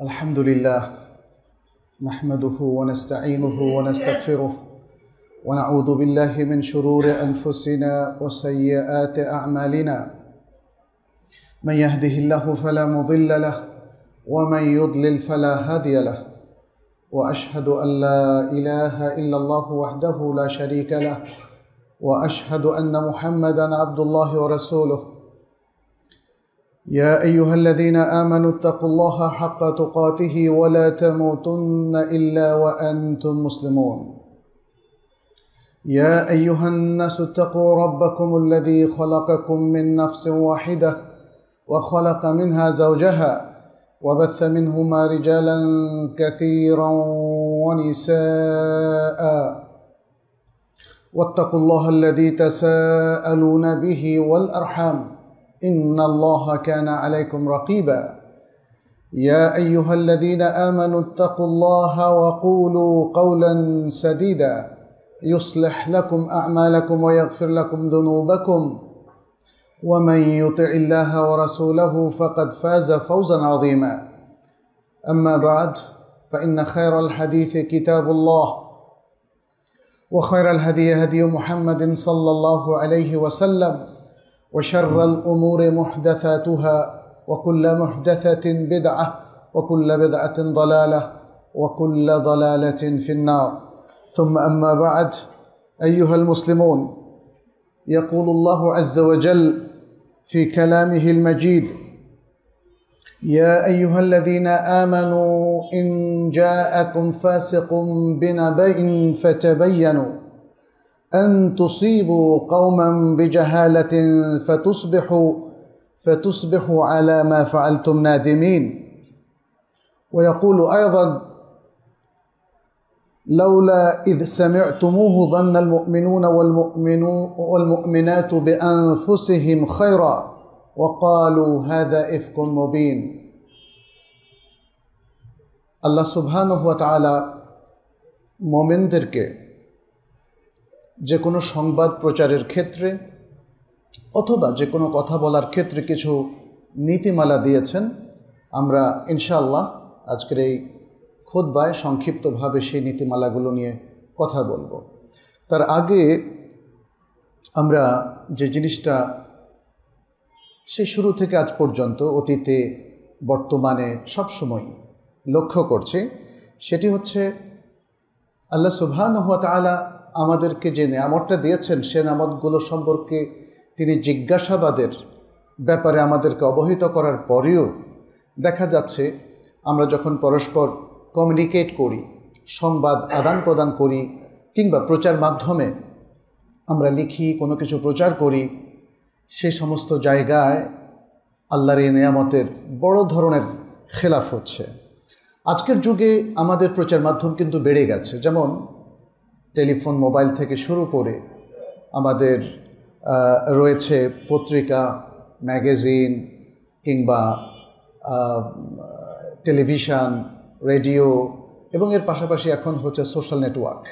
الحمد لله نحمده ونستعينه ونستغفره ونعوذ بالله من شرور أنفسنا وسيئات أعمالنا من يهده الله فلا مضل له ومن يضلل فلا هادي له وأشهد أن لا إله إلا الله وحده لا شريك له وأشهد أن محمدًا عبد الله ورسوله يا أيها الذين آمنوا اتقوا الله حق تقاته ولا تموتن إلا وأنتم مسلمون يا أيها الناس اتقوا ربكم الذي خلقكم من نفس واحدة وخلق منها زوجها وبث منهما رجالا كثيرا ونساء واتقوا الله الذي تساءلون به والأرحام إن الله كان عليكم رقيبا يا أيها الذين آمنوا اتقوا الله وقولوا قولا سديدا يصلح لكم أعمالكم ويغفر لكم ذنوبكم ومن يطع الله ورسوله فقد فاز فوزا عظيما أما بعد فإن خير الحديث كتاب الله وخير الهدي هدي محمد صلى الله عليه وسلم وشر الأمور محدثاتها وكل محدثة بدعة وكل بدعة ضلالة وكل ضلالة في النار ثم أما بعد أيها المسلمون يقول الله عز وجل في كلامه المجيد يا أيها الذين آمنوا إن جاءكم فاسق بنبأ فتبينوا أن تصيبوا قوما بجهالة فتصبحوا على ما فعلتم نادمين ويقول أيضا لولا إذ سمعتموه ظن المؤمنون والمؤمنات بأنفسهم خيرا وقالوا هذا إفك مبين আল্লাহ সুবহানাহু ওয়া তাআলা মুমিনদেরকে যে কোনো সংবাদ প্রচারের ক্ষেত্রে অথবা যে কোনো কথা বলার ক্ষেত্রে কিছু নীতিমালা দিয়েছেন। আমরা ইনশাআল্লাহ আজকের এই খুতবায় সংক্ষিপ্তভাবে সেই নীতিমালাগুলো নিয়ে কথা বলবো। তার আগে আমরা যে জিনিসটা সেই শুরু থেকে আজ পর্যন্ত অতীতে বর্তমানে সবসময় লক্ষ্য করছি, সেটি হচ্ছে আল্লাহ সুবহানাহু ওয়া তাআলা আমাদেরকে যে নেয়ামতটা দিয়েছেন সে নেয়ামতগুলো সম্পর্কে তিনি জিজ্ঞাসাবাদের ব্যাপারে আমাদেরকে অবহিত করার পরেও দেখা যাচ্ছে আমরা যখন পরস্পর কমিউনিকেট করি, সংবাদ আদান প্রদান করি কিংবা প্রচার মাধ্যমে আমরা লিখি, কোনো কিছু প্রচার করি, সেই সমস্ত জায়গায় আল্লাহর এই নেয়ামতের বড় ধরনের খেলাফ হচ্ছে। আজকের যুগে আমাদের প্রচার মাধ্যম কিন্তু বেড়ে গেছে। যেমন টেলিফোন, মোবাইল থেকে শুরু করে আমাদের রয়েছে পত্রিকা, ম্যাগাজিন কিংবা টেলিভিশন, রেডিও এবং এর পাশাপাশি এখন হচ্ছে সোশ্যাল নেটওয়ার্ক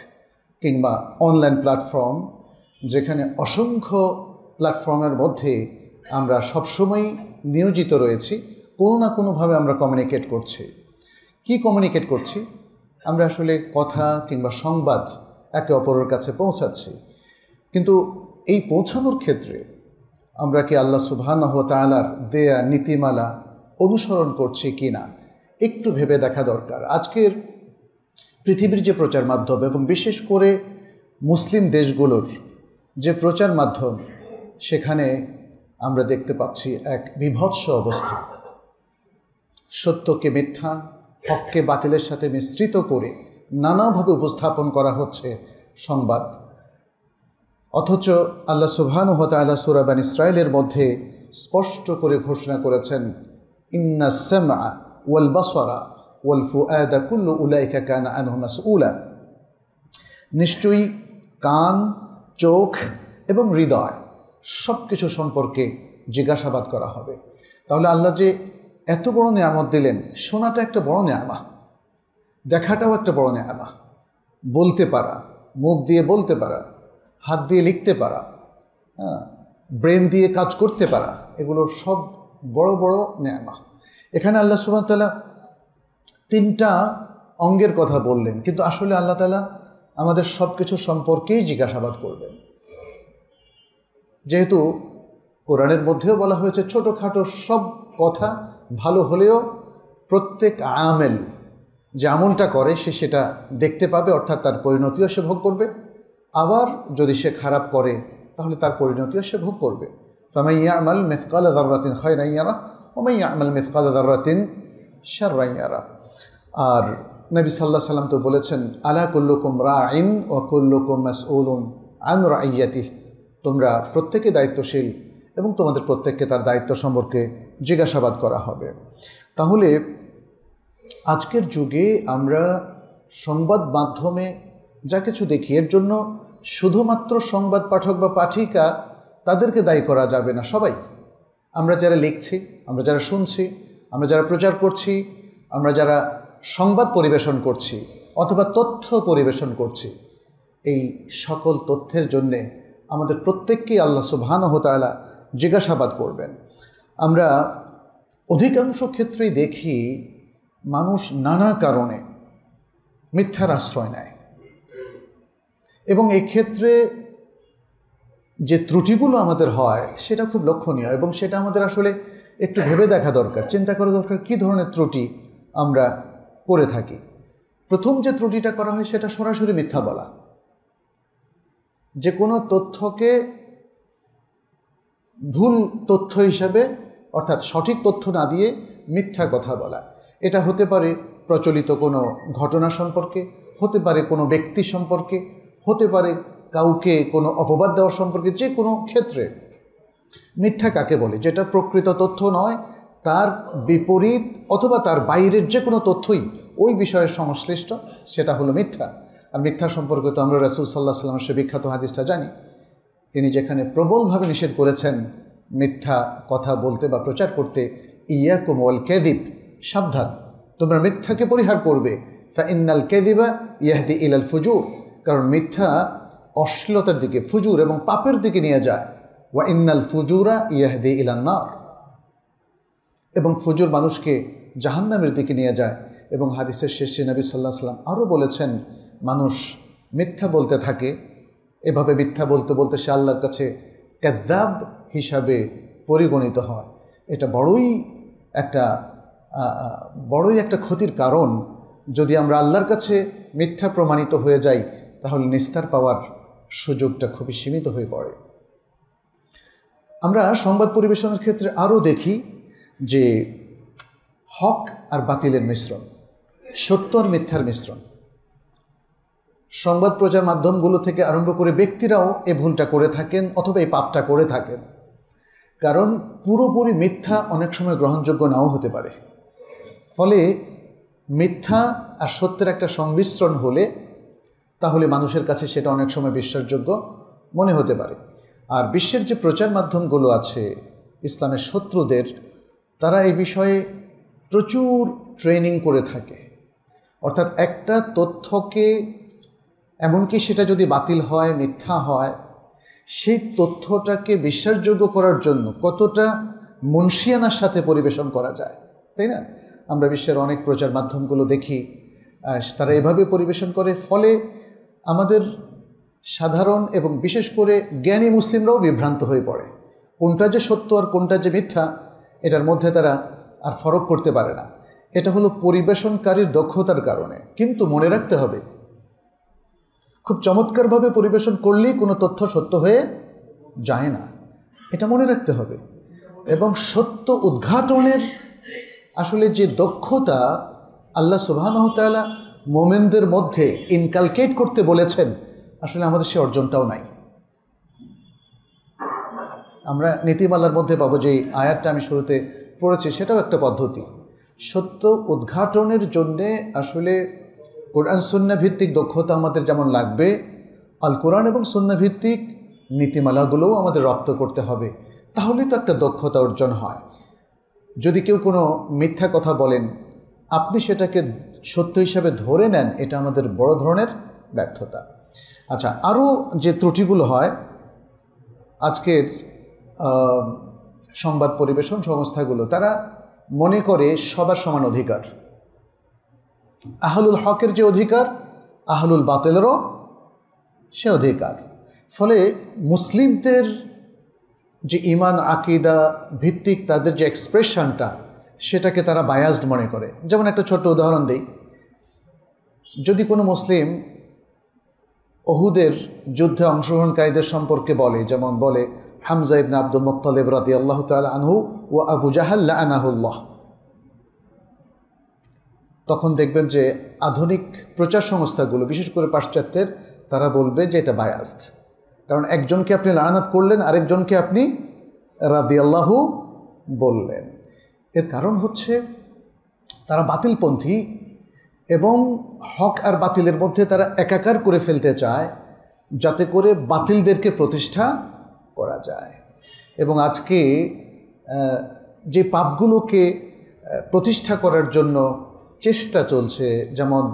কিংবা অনলাইন প্ল্যাটফর্ম, যেখানে অসংখ্য প্ল্যাটফর্মের মধ্যে আমরা সবসময় নিয়োজিত রয়েছি। কোনো না কোনোভাবে আমরা কমিউনিকেট করছি। কি কমিউনিকেট করছি? আমরা আসলে কথা কিংবা সংবাদ একে অপরের কাছে পৌঁছাচ্ছি, কিন্তু এই পৌঁছানোর ক্ষেত্রে আমরা কি আল্লাহ সুবহানাহু ওয়া তাআলার দেয়া নীতিমালা অনুসরণ করছি কি না একটু ভেবে দেখা দরকার। আজকের পৃথিবীর যে প্রচার মাধ্যম এবং বিশেষ করে মুসলিম দেশগুলোর যে প্রচার মাধ্যম, সেখানে আমরা দেখতে পাচ্ছি এক বিভৎস অবস্থা। সত্যকে মিথ্যা, হককে বাতিলের সাথে মিশ্রিত করে নানাভাবে উপস্থাপন করা হচ্ছে সংবাদ। অথচ আল্লাহ সুবহানাহু ওয়া তাআলা সূরা বনী ইসরাঈলের মধ্যে স্পষ্ট করে ঘোষণা করেছেন, ইন্নাস সামআ ওয়াল বাসারা ওয়াল ফুআদা কুল্লু উলাইকা কানা আনহু মাসউলা। নিশ্চয়ই কান, চোখ এবং হৃদয় সব কিছু সম্পর্কে জিজ্ঞাসাবাদ করা হবে। তাহলে আল্লাহ যে এত বড় নেয়ামত দিলেন, শোনাটা একটা বড় নেয়ামা, দেখাটাও একটা বড় নেয়ামা, বলতে পারা, মুখ দিয়ে বলতে পারা, হাত দিয়ে লিখতে পারা, ব্রেন দিয়ে কাজ করতে পারা, এগুলো সব বড় বড় নেয়ামা। এখানে আল্লাহ সুবহানাহু ওয়া তাআলা তিনটা অঙ্গের কথা বললেন, কিন্তু আসলে আল্লাহ তাআলা আমাদের সব কিছু সম্পর্কেই জিজ্ঞাসাবাদ করবেন। যেহেতু কোরআনের মধ্যেও বলা হয়েছে ছোটোখাটো সব কথা ভালো হলেও প্রত্যেক আমেল যে আমলটা করে সে সেটা দেখতে পাবে, অর্থাৎ তার পরিণতিও সে ভোগ করবে। আবার যদি সে খারাপ করে তাহলে তার পরিণতিও সে ভোগ করবে। ফামান ইয়ামাল মিসকালা যাররাতিন খায়রান ইয়ারা ওয়া মান ইয়ামাল মিসকালা যাররাতিন শাররান ইয়ারা। আর নবী সাল্লাল্লাহু আলাইহি ওয়াসাল্লাম তো বলেছেন, আলা কুল্লুকুম রাইন ওয়া কুল্লুকুম মাসউলুন আন রাইয়াতিহি, তোমরা প্রত্যেকে দায়িত্বশীল এবং তোমাদের প্রত্যেককে তার দায়িত্ব সম্পর্কে জিজ্ঞাসাবাদ করা হবে। তাহলে আজকের যুগে আমরা সংবাদ মাধ্যমে যা কিছু দেখি এর জন্য শুধুমাত্র সংবাদ পাঠক বা পাঠিকা তাদেরকে দায়ী করা যাবে না। সবাই, আমরা যারা লিখছি, আমরা যারা শুনছি, আমরা যারা প্রচার করছি, আমরা যারা সংবাদ পরিবেশন করছি অথবা তথ্য পরিবেশন করছি, এই সকল তথ্যের জন্যে আমাদের প্রত্যেককেই আল্লাহ সুবহানাহু ওয়া তাআলা জিজ্ঞাসাবাদ করবেন। আমরা অধিকাংশ ক্ষেত্রেই দেখি মানুষ নানা কারণে মিথ্যার আশ্রয় নেয়, এবং এই ক্ষেত্রে যে ত্রুটিগুলো আমাদের হয় সেটা খুব লক্ষণীয়, এবং সেটা আমাদের আসলে একটু ভেবে দেখা দরকার, চিন্তা করা দরকার কী ধরনের ত্রুটি আমরা করে থাকি। প্রথম যে ত্রুটিটা করা হয় সেটা সরাসরি মিথ্যা বলা। যে কোনো তথ্যকে ভুল তথ্য হিসাবে, অর্থাৎ সঠিক তথ্য না দিয়ে মিথ্যা কথা বলা। এটা হতে পারে প্রচলিত কোনো ঘটনা সম্পর্কে, হতে পারে কোনো ব্যক্তি সম্পর্কে, হতে পারে কাউকে কোনো অপবাদ দেওয়ার সম্পর্কে। যে কোনো ক্ষেত্রে মিথ্যা কাকে বলে? যেটা প্রকৃত তথ্য নয়, তার বিপরীত অথবা তার বাইরের যে কোনো তথ্যই ওই বিষয়ের সংশ্লিষ্ট, সেটা হলো মিথ্যা। আর মিথ্যা সম্পর্কে তো আমরা রাসূল সাল্লাল্লাহু আলাইহি ওয়াসাল্লামের সে বিখ্যাত হাদিসটা জানি। তিনি যেখানে প্রবলভাবে নিষেধ করেছেন মিথ্যা কথা বলতে বা প্রচার করতে, ইয়াকুম ওয়াল কাযিব, সাবধান, তোমরা মিথ্যাকে পরিহার করবে। ফা ইন্নাল কাযিবা ইয়াহদি ইলাল ফুজুর, কারণ মিথ্যা অশ্লীলতার দিকে, ফুজুর এবং পাপের দিকে নিয়ে যায়। ওয়া ইন্নাল ফুজুরা ইয়াহদি ইলান নার, এবং ফুজুর মানুষকে জাহান্নামের দিকে নিয়ে যায়। এবং হাদিসের শেষে নবী সাল্লাল্লাহু আলাইহি ওয়াসাল্লাম আরও বলেছেন, মানুষ মিথ্যা বলতে থাকে, এভাবে মিথ্যা বলতে বলতে সে আল্লাহর কাছে কাযযাব হিসাবে পরিগণিত হয়। এটা বড়ই একটা ক্ষতির কারণ। যদি আমরা আল্লাহর কাছে মিথ্যা প্রমাণিত হয়ে যাই তাহলে নিস্তার পাওয়ার সুযোগটা খুবই সীমিত হয়ে পড়ে। আমরা সংবাদ পরিবেশনের ক্ষেত্রে আরও দেখি যে হক আর বাতিলের মিশ্রণ, সত্য আর মিথ্যার মিশ্রণ। সংবাদ প্রচার মাধ্যমগুলো থেকে আরম্ভ করে ব্যক্তিরাও এই ভুলটা করে থাকেন অথবা এই পাপটা করে থাকেন। কারণ পুরোপুরি মিথ্যা অনেক সময় গ্রহণযোগ্য নাও হতে পারে। ফলে মিথ্যা আর সত্যের একটা সংমিশ্রণ হলে তাহলে মানুষের কাছে সেটা অনেক সময় বিশ্বাসযোগ্য মনে হতে পারে। আর বিশ্বের যে প্রচার মাধ্যমগুলো আছে ইসলামের শত্রুদের, তারা এই বিষয়ে প্রচুর ট্রেনিং করে থাকে। অর্থাৎ একটা তথ্যকে, এমনকি সেটা যদি বাতিল হয়, মিথ্যা হয়, সেই তথ্যটাকে বিশ্বাসযোগ্য করার জন্য কতটা মুনশিয়ানার সাথে পরিবেশন করা যায়, তাই না? আমরা বিশ্বের অনেক প্রচার মাধ্যমগুলো দেখি, তারা এভাবে পরিবেশন করে। ফলে আমাদের সাধারণ এবং বিশেষ করে জ্ঞানী মুসলিমরাও বিভ্রান্ত হয়ে পড়ে। কোনটা যে সত্য আর কোনটা যে মিথ্যা, এটার মধ্যে তারা আর ফরক করতে পারে না। এটা হলো পরিবেশনকারীর দক্ষতার কারণে। কিন্তু মনে রাখতে হবে, খুব চমৎকারভাবে পরিবেশন করলেই কোনো তথ্য সত্য হয়ে যায় না, এটা মনে রাখতে হবে। এবং সত্য উদ্ঘাটনের আসলে যে দক্ষতা আল্লাহ সুবহানাহু ওয়া তাআলা মুমিনদের মধ্যে ইনকালকেট করতে বলেছেন, আসলে আমাদের সে অর্জনটাও নাই। আমরা নীতিমালার মধ্যে পাবো, যে আয়াতটা আমি শুরুতে পড়েছি সেটাও একটা পদ্ধতি। সত্য উদ্ঘাটনের জন্যে আসলে কোরআন সুন্নাহ ভিত্তিক দক্ষতা আমাদের যেমন লাগবে, আল কোরআন এবং সুন্নাহ ভিত্তিক নীতিমালাগুলোও আমাদের রপ্ত করতে হবে। তাহলেই তো একটা দক্ষতা অর্জন হয়। যদি কেউ কোনো মিথ্যা কথা বলেন, আপনি সেটাকে সত্য হিসাবে ধরে নেন, এটা আমাদের বড় ধরনের ব্যর্থতা। আচ্ছা, আরও যে ত্রুটিগুলো হয় আজকের সংবাদ পরিবেশন সংস্থাগুলো, তারা মনে করে সবার সমান অধিকার। আহলুল হকের যে অধিকার, আহলুল বাতিলেরও সে অধিকার। ফলে মুসলিমদের যে ইমান আকিদা ভিত্তিক তাদের যে এক্সপ্রেশনটা, সেটাকে তারা বায়াসড মনে করে। যেমন একটা ছোট্ট উদাহরণ দিই, যদি কোনো মুসলিম উহুদের যুদ্ধে অংশগ্রহণকারীদের সম্পর্কে বলে, যেমন বলে হামজা ইবনে আব্দুল মুত্তালিব রাদিয়াল্লাহু তাআলা আনহু ওয়া আবু জাহাল লাআনাহুল্লাহ, তখন দেখবেন যে আধুনিক প্রচার সংস্থাগুলো, বিশেষ করে পাশ্চাত্যের, তারা বলবে যে এটা বায়াসড। কারণ একজনকে আপনি লাআনাত করলেন, আরেকজনকে আপনি রাদিয়াল্লাহু বললেন। এর কারণ হচ্ছে তারা বাতিলপন্থী এবং হক আর বাতিলের মধ্যে তারা একাকার করে ফেলতে চায়, যাতে করে বাতিলদেরকে প্রতিষ্ঠা করা যায়। এবং আজকে যে পাপগুলোকে প্রতিষ্ঠা করার জন্য চেষ্টা চলছে, যেমন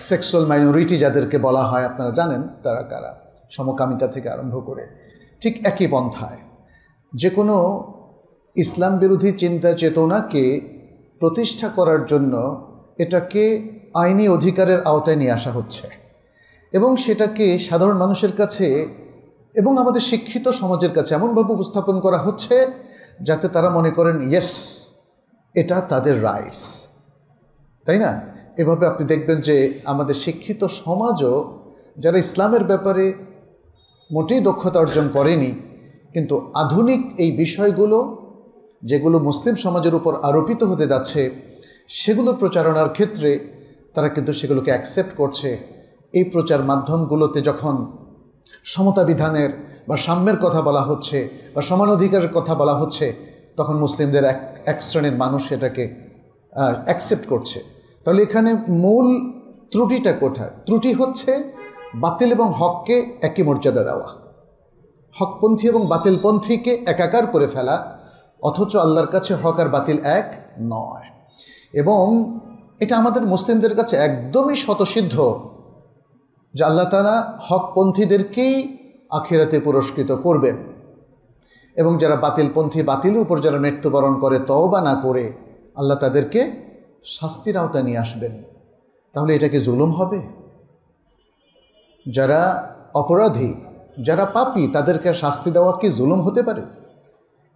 সেক্সুয়াল মাইনরিটি যাদেরকে বলা হয়, আপনারা জানেন তারা কারা, সমকামিতা থেকে আরম্ভ করে, ঠিক একই পন্থায় যে কোনো ইসলাম বিরোধী চিন্তা চেতনাকে প্রতিষ্ঠা করার জন্য এটাকে আইনি অধিকারের আওতায় নিয়ে আসা হচ্ছে এবং সেটাকে সাধারণ মানুষের কাছে এবং আমাদের শিক্ষিত সমাজের কাছে এমনভাবে উপস্থাপন করা হচ্ছে যাতে তারা মনে করেন ইয়েস, এটা তাদের রাইটস, তাই না? এভাবে আপনি দেখবেন যে আমাদের শিক্ষিত সমাজও যারা ইসলামের ব্যাপারে মোটেই দক্ষতা অর্জন করেনি, কিন্তু আধুনিক এই বিষয়গুলো যেগুলো মুসলিম সমাজের উপর আরোপিত হতে যাচ্ছে, সেগুলোর প্রচারণার ক্ষেত্রে তারা কিন্তু সেগুলোকে অ্যাকসেপ্ট করছে। এই প্রচার মাধ্যমগুলোতে যখন সমতা বিধানের বা সাম্যের কথা বলা হচ্ছে বা সমান অধিকারের কথা বলা হচ্ছে, তখন মুসলিমদের এক শ্রেণীর মানুষ এটাকে অ্যাকসেপ্ট করছে। তাহলে এখানে মূল ত্রুটিটা কোথায়? ত্রুটি হচ্ছে বাতিল এবং হককে একই মর্যাদা দেওয়া, হকপন্থী এবং বাতিলপন্থীকে একাকার করে ফেলা, অথচ আল্লাহর কাছে হক আর বাতিল এক নয়। এবং এটা আমাদের মুসলিমদের কাছে একদমই স্বতঃসিদ্ধ যে আল্লাহ তাআলা হকপন্থীদেরকেই আখিরাতে পুরস্কৃত করবেন এবং যারা বাতিলপন্থী, বাতিলের উপর যারা মৃত্যুবরণ করে তওবা না করে, আল্লাহ তাদেরকে শাস্তির আওতায় নিয়ে আসবেন। তাহলে এটা কি জুলুম হবে? যারা অপরাধী, যারা পাপী, তাদেরকে শাস্তি দেওয়া কি জুলুম হতে পারে?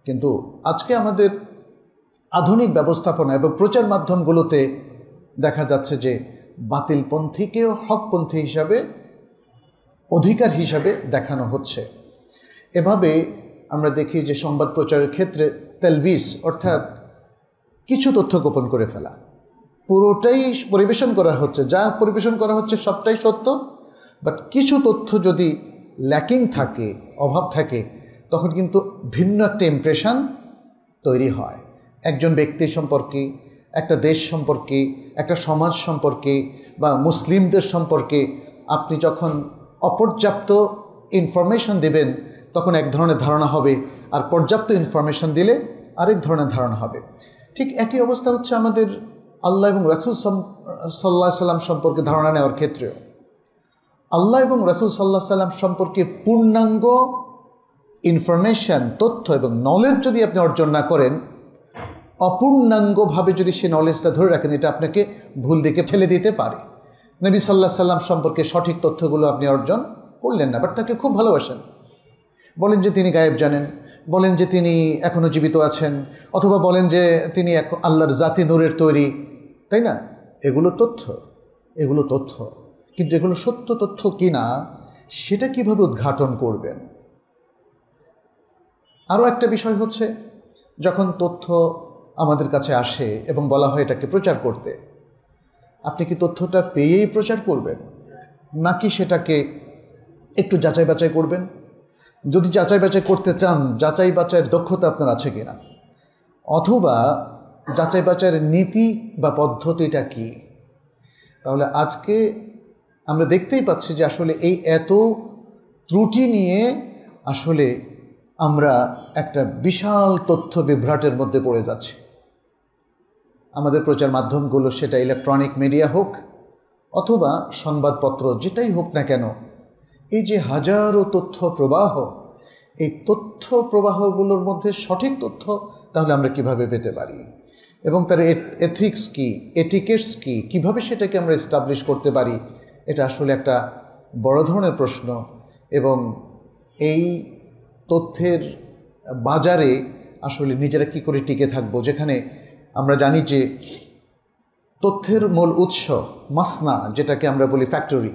কিন্তু আজকে আমাদের আধুনিক ব্যবস্থাপনা এবং প্রচার মাধ্যমগুলোতে দেখা যাচ্ছে যে বাতিলপন্থীকেও হকপন্থী হিসাবে, অধিকার হিসাবে দেখানো হচ্ছে। এভাবে আমরা দেখি যে সংবাদ প্রচারের ক্ষেত্রে তেলবিস, অর্থাৎ কিছু তথ্য গোপন করে ফেলা, পুরোটাই পরিবেশন করা হচ্ছে, যা পরিবেশন করা হচ্ছে সবটাই সত্য, বাট কিছু তথ্য যদি ল্যাকিং থাকে, অভাব থাকে, তখন কিন্তু ভিন্ন একটা ইমপ্রেশন তৈরি হয় একজন ব্যক্তি সম্পর্কে, একটা দেশ সম্পর্কে, একটা সমাজ সম্পর্কে বা মুসলিমদের সম্পর্কে। আপনি যখন অপর্যাপ্ত ইনফরমেশন দেবেন তখন এক ধরনের ধারণা হবে, আর পর্যাপ্ত ইনফরমেশন দিলে আরেক ধরনের ধারণা হবে। ঠিক একই অবস্থা হচ্ছে আমাদের আল্লাহ এবং রাসূল সাল্লাল্লাহু আলাইহি সাল্লাম সম্পর্কে ধারণা নেওয়ার ক্ষেত্রেও। আল্লাহ এবং রাসূল সাল্লাল্লাহু আলাইহি সাল্লাম সম্পর্কে পূর্ণাঙ্গ ইনফরমেশন, তথ্য এবং নলেজ যদি আপনি অর্জন না করেন, অপূর্ণাঙ্গভাবে যদি সে নলেজটা ধরে রাখেন, এটা আপনাকে ভুল দিকে ঠেলে দিতে পারে। নবী সাল্লাল্লাহু আলাইহি সাল্লাম সম্পর্কে সঠিক তথ্যগুলো আপনি অর্জন করলেন না, বাট তাকে খুব ভালোবাসেন, বলেন যে তিনি গায়েব জানেন, বলেন যে তিনি এখনও জীবিত আছেন, অথবা বলেন যে তিনি আল্লাহর জাতি নূরের তৈরি, তাই না? এগুলো তথ্য, কিন্তু এগুলো সত্য তথ্য কিনা সেটা কিভাবে উদ্ঘাটন করবেন? আরও একটা বিষয় হচ্ছে, যখন তথ্য আমাদের কাছে আসে এবং বলা হয় এটাকে প্রচার করতে, আপনি কি তথ্যটা পেয়েই প্রচার করবেন, নাকি সেটাকে একটু যাচাই বাছাই করবেন? যদি যাচাই বাছাই করতে চান, যাচাই বাছাইয়ের দক্ষতা আপনার আছে কিনা, অথবা যাচাই বাছাইয়ের নীতি বা পদ্ধতিটা কি? তাহলে আজকে আমরা দেখতেই পাচ্ছি যে আসলে এই এত ত্রুটি নিয়ে আসলে আমরা একটা বিশাল তথ্য বিভ্রাটের মধ্যে পড়ে যাচ্ছি। আমাদের প্রচার মাধ্যমগুলো, সেটা ইলেকট্রনিক মিডিয়া হোক অথবা সংবাদপত্র, যেটাই হোক না কেন, এই যে হাজারো তথ্য প্রবাহ, এই তথ্য প্রবাহগুলোর মধ্যে সঠিক তথ্য তাহলে আমরা কিভাবে পেতে পারি? এবং তার এথিক্স কী, এটিকেটস কী, কীভাবে সেটাকে আমরা এস্টাবলিশ করতে পারি, এটা আসলে একটা বড় ধরনের প্রশ্ন। এবং এই তথ্যের বাজারে আসলে নিজেরা কী করে টিকে থাকবো, যেখানে আমরা জানি যে তথ্যের মূল উৎস মাসনা, যেটাকে আমরা বলি ফ্যাক্টরি,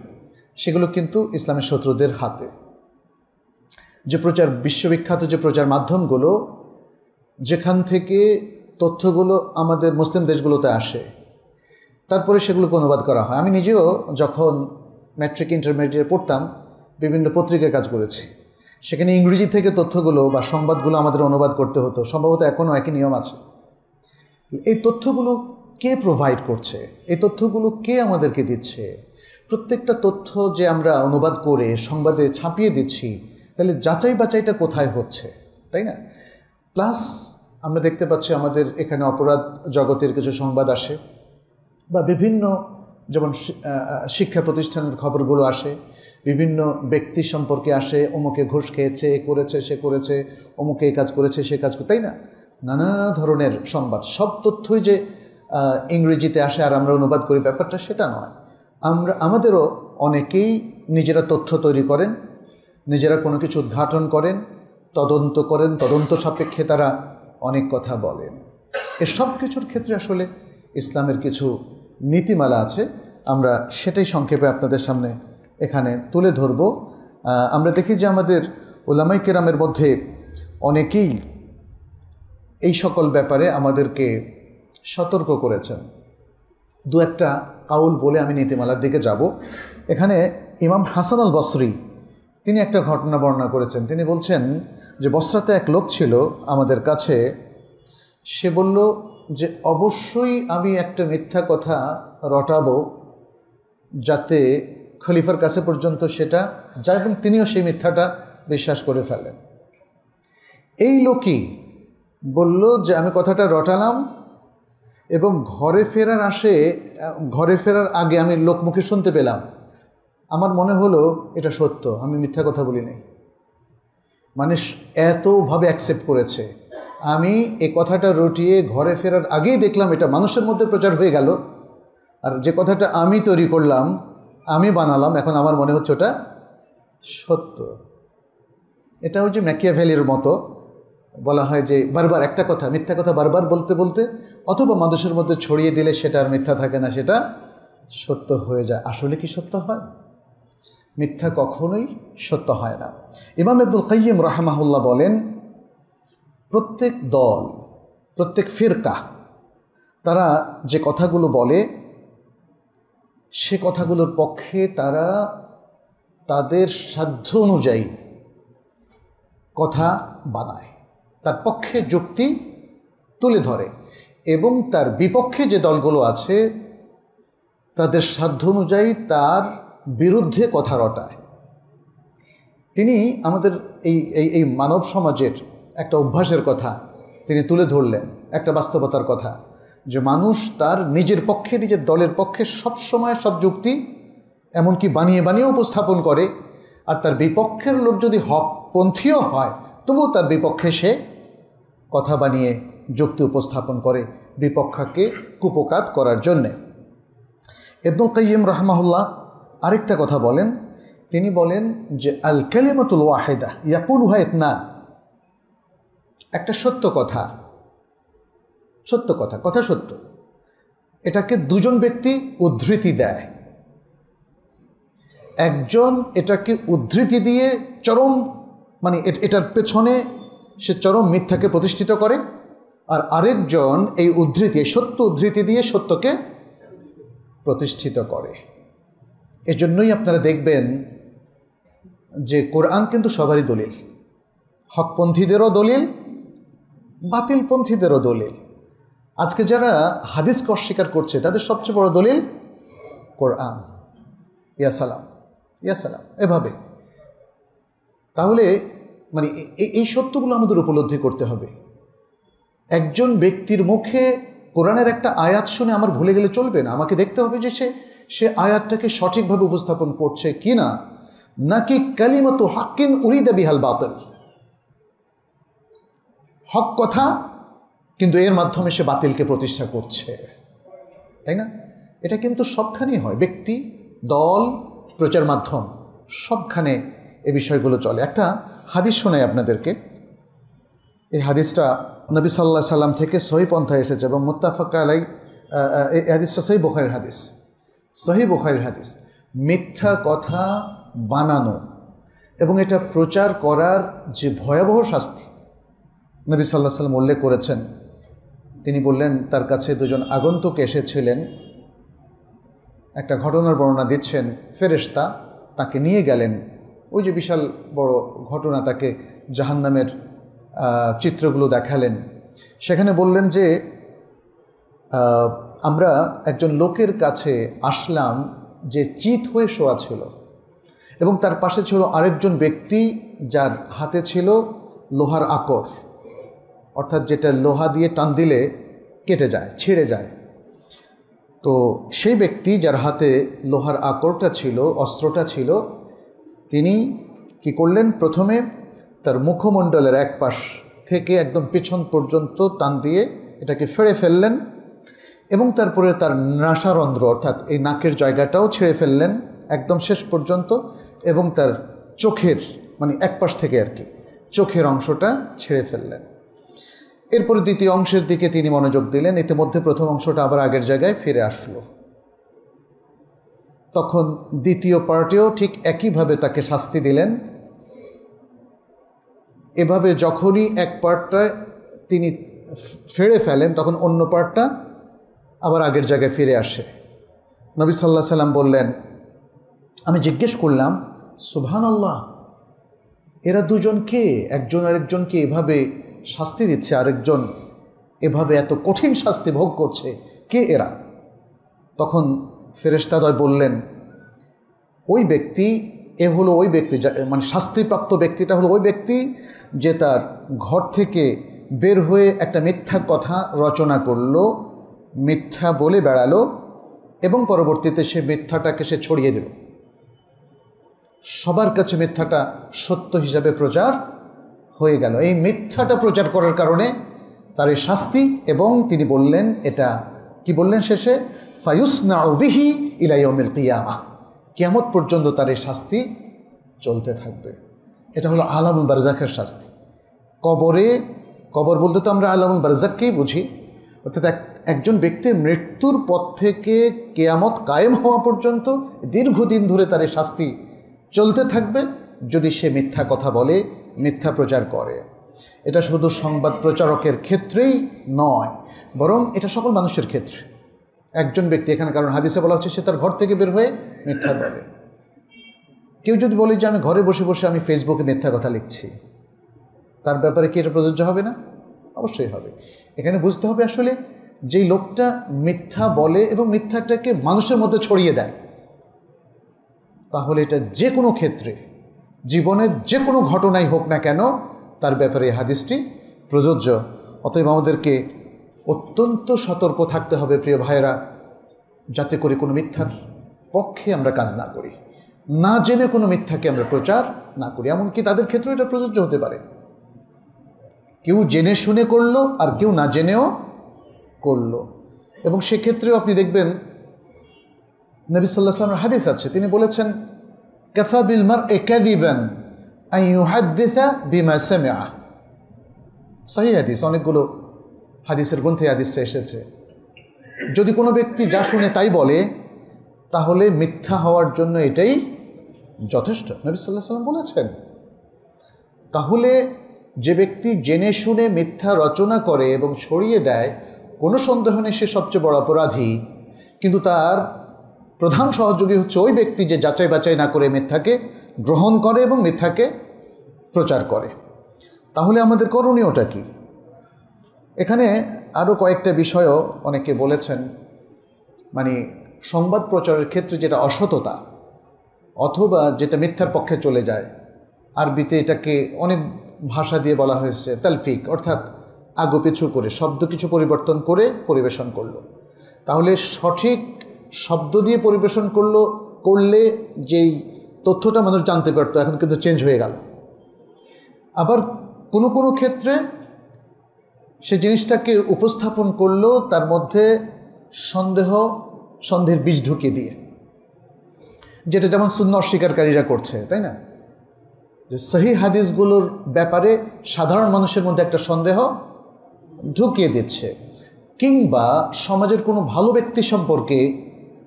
সেগুলো কিন্তু ইসলামের শত্রুদের হাতে। যে প্রচার, বিশ্ববিখ্যাত যে প্রচার মাধ্যমগুলো, যেখান থেকে তথ্যগুলো আমাদের মুসলিম দেশগুলোতে আসে, তারপরে সেগুলোকে অনুবাদ করা হয়। আমি নিজেও যখন ম্যাট্রিক ইন্টারমিডিয়েট পড়তাম বিভিন্ন পত্রিকায় কাজ করেছি, সেখানে ইংরেজি থেকে তথ্যগুলো বা সংবাদগুলো আমাদের অনুবাদ করতে হতো। সম্ভবত এখনও একই নিয়ম আছে। এই তথ্যগুলো কে প্রোভাইড করছে, এই তথ্যগুলো কে আমাদেরকে দিচ্ছে? প্রত্যেকটা তথ্য যে আমরা অনুবাদ করে সংবাদে ছাপিয়ে দিচ্ছি, তাহলে যাচাই বাছাইটা কোথায় হচ্ছে, তাই না? প্লাস আমরা দেখতে পাচ্ছি আমাদের এখানে অপরাধ জগতের কিছু সংবাদ আসে, বা বিভিন্ন যেমন শিক্ষা প্রতিষ্ঠানের খবরগুলো আসে, বিভিন্ন ব্যক্তি সম্পর্কে আসে, অমুকে ঘুষ খেয়েছে, এ করেছে, সে করেছে, অমুকে এই কাজ করেছে, সে কাজ করে, তাই না? নানা ধরনের সংবাদ। সব তথ্যই যে ইংরেজিতে আসে আর আমরা অনুবাদ করি, ব্যাপারটা সেটা নয়। আমাদেরও অনেকেই নিজেরা তথ্য তৈরি করেন, নিজেরা কোনো কিছু উদ্ঘাটন করেন, তদন্ত করেন, তদন্ত সাপেক্ষে তারা অনেক কথা বলেন। এসব কিছুর ক্ষেত্রে আসলে ইসলামের কিছু নীতিমালা আছে, আমরা সেটাই সংক্ষেপে আপনাদের সামনে এখানে তুলে ধরব। আমরা দেখি যে আমাদের উলামায়ে কেরামের মধ্যে অনেকেই এই সকল ব্যাপারে আমাদেরকে সতর্ক করেছেন। দু একটা কাউল বলে আমি নীতিমালার দিকে যাব। এখানে ইমাম হাসান আল বসরি তিনি একটা ঘটনা বর্ণনা করেছেন। তিনি বলছেন যে বসরাতে এক লোক ছিল আমাদের কাছে, সে বলল যে অবশ্যই আমি একটা মিথ্যা কথা রটাবো যাতে খলিফার কাছে পর্যন্ত সেটা যায় এবং তিনিও সেই মিথ্যাটা বিশ্বাস করে ফেলেন। এই লোকই বলল যে আমি কথাটা রটালাম এবং ঘরে ফেরার আগে আমি লোকমুখে শুনতে পেলাম, আমার মনে হলো এটা সত্য, আমি মিথ্যা কথা বলি নাই। মানুষ এতভাবে অ্যাকসেপ্ট করেছে। আমি এই কথাটা রটিয়ে ঘরে ফেরার আগেই দেখলাম এটা মানুষের মধ্যে প্রচার হয়ে গেল, আর যে কথাটা আমি তৈরি করলাম, আমি বানালাম, এখন আমার মনে হচ্ছে ওটা সত্য। এটা ওই যে ম্যাকিয়াভেলির মতো বলা হয় যে বারবার একটা কথা, মিথ্যা কথা বারবার বলতে বলতে অথবা মানুষের মধ্যে ছড়িয়ে দিলে সেটা আর মিথ্যা থাকে না, সেটা সত্য হয়ে যায়। আসলে কি সত্য হয়? মিথ্যা কখনোই সত্য হয় না। ইমাম ইবনুল কাইয়িম রাহিমাহুল্লাহ বলেন, প্রত্যেক দল, প্রত্যেক ফিরকা, তারা যে কথাগুলো বলে সে কথাগুলোর পক্ষে তারা তাদের সাধ্য অনুযায়ী কথা বানায়, তার পক্ষে যুক্তি তুলে ধরে, এবং তার বিপক্ষে যে দলগুলো আছে তাদের সাধ্য অনুযায়ী তার বিরুদ্ধে কথা রটায়। তিনি আমাদের এই মানব সমাজের একটা অভ্যাসের কথা তিনি তুলে ধরলেন, একটা বাস্তবতার কথা, যে মানুষ তার নিজের পক্ষে, নিজের দলের পক্ষে সবসময় সব যুক্তি এমনকি বানিয়ে বানিয়ে উপস্থাপন করে, আর তার বিপক্ষের লোক যদি হকপন্থীও হয় তবুও তার বিপক্ষে সে কথা বানিয়ে যুক্তি উপস্থাপন করে বিপক্ষকে কুপকাত করার জন্যে। ইবনুল কাইয়িম রাহিমাহুল্লাহ আরেকটা কথা বলেন, তিনি বলেন যে আল কালিমাতুল ওয়াহিদা ইয়াকুলুহা ইতনান, একটা সত্য কথা, কথা সত্য, এটাকে দুজন ব্যক্তি উদ্ধৃতি দেয়। একজন এটাকে উদ্ধৃতি দিয়ে চরম, মানে এটার পেছনে সে চরম মিথ্যাকে প্রতিষ্ঠিত করে, আর আরেকজন এই উদ্ধৃতি, সত্য উদ্ধৃতি দিয়ে সত্যকে প্রতিষ্ঠিত করে। এজন্যই আপনারা দেখবেন যে কোরআন কিন্তু সবারই দলিল, হকপন্থীদেরও দলিল, বাতিলপন্থীদেরও দলিল। আজকে যারা হাদিসকে অস্বীকার করছে তাদের সবচেয়ে বড় দলিল কোরআন। ইয়া সালাম, ইয়া সালাম, এভাবে। তাহলে মানে এই সত্যগুলো আমাদের উপলব্ধি করতে হবে। একজন ব্যক্তির মুখে কোরআনের একটা আয়াত শুনে আমার ভুলে গেলে চলবে না, আমাকে দেখতে হবে যে সে আয়াতটাকে সঠিকভাবে উপস্থাপন করছে কি না, নাকি কালিমাতু হাক্কিন উরিদা বিহাল বাতিল, হক কথা কিন্তু এর মাধ্যমে সে বাতিলকে প্রতিষ্ঠা করছে, তাই না? এটা কিন্তু সবখানেই হয়, ব্যক্তি, দল, প্রচার মাধ্যম, সবখানে এই বিষয়গুলো চলে। একটা হাদিস শোনাই আপনাদেরকে। এই হাদিসটা নবী সাল্লাল্লাহু আলাইহি সাল্লাম থেকে সহিহ পন্থায় এসেছে এবং মুত্তাফাক আলাই। এই হাদিসটা সহিহ বুখারীর হাদিস, সহিহ বুখারীর হাদিস। মিথ্যা কথা বানানো এবং এটা প্রচার করার যে ভয়াবহ শাস্তি নবী সাল্লাল্লাহু আলাইহি সাল্লাম উল্লেখ করেছেন। তিনি বললেন, তার কাছে দুজন আগন্তুক এসেছিলেন, একটা ঘটনার বর্ণনা দিচ্ছেন। ফেরেশতা তাকে নিয়ে গেলেন, ওই যে বিশাল বড় ঘটনা, তাকে জাহান্নামের চিত্রগুলো দেখালেন। সেখানে বললেন যে আমরা একজন লোকের কাছে আসলাম যে চিত হয়ে শোয়া ছিল এবং তার পাশে ছিল আরেকজন ব্যক্তি যার হাতে ছিল লোহার আকর, অর্থাৎ যেটা লোহা দিয়ে টান দিলে কেটে যায়, ছিঁড়ে যায়। তো সেই ব্যক্তি যার হাতে লোহার আকরটা ছিল, অস্ত্রটা ছিল, তিনি কি করলেন, প্রথমে তার মুখমণ্ডলের এক পাশ থেকে একদম পিছন পর্যন্ত টান দিয়ে এটাকে ফেড়ে ফেললেন এবং তারপরে তার নাসারন্ধ্র অর্থাৎ এই নাকের জায়গাটাও ছেড়ে ফেললেন একদম শেষ পর্যন্ত, এবং তার চোখের মানে এক পাশ থেকে আর কি চোখের অংশটা ছেড়ে ফেললেন। এরপরে দ্বিতীয় অংশের দিকে তিনি মনোযোগ দিলেন। ইতিমধ্যে প্রথম অংশটা আবার আগের জায়গায় ফিরে আসলো। তখন দ্বিতীয় পার্টেও ঠিক একইভাবে তাকে শাস্তি দিলেন। এভাবে যখনই এক পার্টটা তিনি ফেড়ে ফেলেন তখন অন্য পার্টটা আবার আগের জায়গায় ফিরে আসে। নবী সাল্লাল্লাহু আলাইহি সাল্লাম বললেন, আমি জিজ্ঞেস করলাম, সুবহানাল্লাহ, এরা দুজন কে? একজন আরেকজনকে এভাবে শাস্তি দিচ্ছে, আরেকজন এভাবে এত কঠিন শাস্তি ভোগ করছে, কে এরা? তখন ফেরেশতাদ্বয় বললেন, ওই ব্যক্তি, এ হলো ওই ব্যক্তি, মানে শাস্তিপ্রাপ্ত ব্যক্তিটা হলো ওই ব্যক্তি যে তার ঘর থেকে বের হয়ে একটা মিথ্যা কথা রচনা করলো, মিথ্যা বলে বেড়ালো এবং পরবর্তীতে সে মিথ্যাটাকে সে ছড়িয়ে দিল, সবার কাছে মিথ্যাটা সত্য হিসাবে প্রচার হয়ে গেল। এই মিথ্যাটা প্রচার করার কারণে তার এই শাস্তি, এবং তিনি বললেন, এটা কি বললেন শেষে, ফায়ুসনাউ বিহি ইলা ইয়াউমিল কিয়ামাহ, কিয়ামত পর্যন্ত তার এই শাস্তি চলতে থাকবে। এটা হলো আলামুল বারজাখের শাস্তি। কবর বলতে তো আমরা আলামুল বারজাখকেই বুঝি, অর্থাৎ একজন ব্যক্তির মৃত্যুর পর থেকে কিয়ামত কায়েম হওয়া পর্যন্ত দীর্ঘদিন ধরে তার এই শাস্তি চলতে থাকবে যদি সে মিথ্যা কথা বলে, মিথ্যা প্রচার করে। এটা শুধু সংবাদ প্রচারকের ক্ষেত্রেই নয়, বরং এটা সকল মানুষের ক্ষেত্রে। একজন ব্যক্তি, এখানে কারণ হাদিসে বলা হচ্ছে সে তার ঘর থেকে বের হয়ে মিথ্যা বলে। কেউ যদি বলে যে আমি ঘরে বসে বসে আমি ফেসবুকে মিথ্যা কথা লিখছি, তার ব্যাপারে কি এটা প্রযোজ্য হবে না? অবশ্যই হবে। এখানে বুঝতে হবে আসলে যেই লোকটা মিথ্যা বলে এবং মিথ্যাটাকে মানুষের মধ্যে ছড়িয়ে দেয়, তাহলে এটা যে কোনো ক্ষেত্রে, জীবনের যে কোনো ঘটনাই হোক না কেন, তার ব্যাপারে এই হাদিসটি প্রযোজ্য। অতএব আমাদেরকে অত্যন্ত সতর্ক থাকতে হবে প্রিয় ভাইয়েরা, যাতে করে কোনো মিথ্যার পক্ষে আমরা কাজ না করি, না জেনে কোনো মিথ্যাকে আমরা প্রচার না করি। এমনকি তাদের ক্ষেত্রেও এটা প্রযোজ্য হতে পারে, কেউ জেনে শুনে করলো আর কেউ না জেনেও করলো। এবং সেক্ষেত্রেও আপনি দেখবেন নবী সাল্লাল্লাহু আলাইহি ওয়াসাল্লামের হাদিস আছে, তিনি বলেছেন, কাফা বিল মারই কাযিবান আন ইউহাদ্দিসা বিমা সামিআ। সহিহ হাদিস, অনেকগুলো হাদিসের গ্রন্থে হাদিসটা এসেছে। যদি কোনো ব্যক্তি যা শুনে তাই বলে, তাহলে মিথ্যা হওয়ার জন্য এটাই যথেষ্ট, নবী সাল্লাল্লাহু আলাইহি ওয়াসাল্লাম বলেছেন। তাহলে যে ব্যক্তি জেনে শুনে মিথ্যা রচনা করে এবং ছড়িয়ে দেয়, কোনো সন্দেহ নেই সে সবচেয়ে বড় অপরাধী। কিন্তু তার প্রধান সহযোগী হচ্ছে ওই ব্যক্তি যে যাচাই বাছাই না করে মিথ্যাকে গ্রহণ করে এবং মিথ্যাকে প্রচার করে। তাহলে আমাদের করণীয়টা কি? এখানে আরও কয়েকটা বিষয়ও অনেকে বলেছেন, মানে সংবাদ প্রচারের ক্ষেত্রে যেটা অসততা অথবা যেটা মিথ্যার পক্ষে চলে যায়, আরবিতে এটাকে অনেক ভাষা দিয়ে বলা হয়েছে তালফিক, অর্থাৎ আগোপিছু করে শব্দ কিছু পরিবর্তন করে পরিবেশন করলো। তাহলে সঠিক শব্দ দিয়ে পরিবেশন করলে যেই তথ্যটা মানুষ জানতে পারতো, এখন কিন্তু চেঞ্জ হয়ে গেল। আবার কোনো কোনো ক্ষেত্রে সে জিনিসটাকে উপস্থাপন করলো তার মধ্যে সন্দেহের বীজ ঢুকিয়ে দিয়ে, যেটা যেমন সুন্নাহ অস্বীকারীরা করছে, তাই না? যে সহিহ হাদিসগুলোর ব্যাপারে সাধারণ মানুষের মধ্যে একটা সন্দেহ ঢুকিয়ে দিচ্ছে, কিংবা সমাজের কোনো ভালো ব্যক্তি সম্পর্কে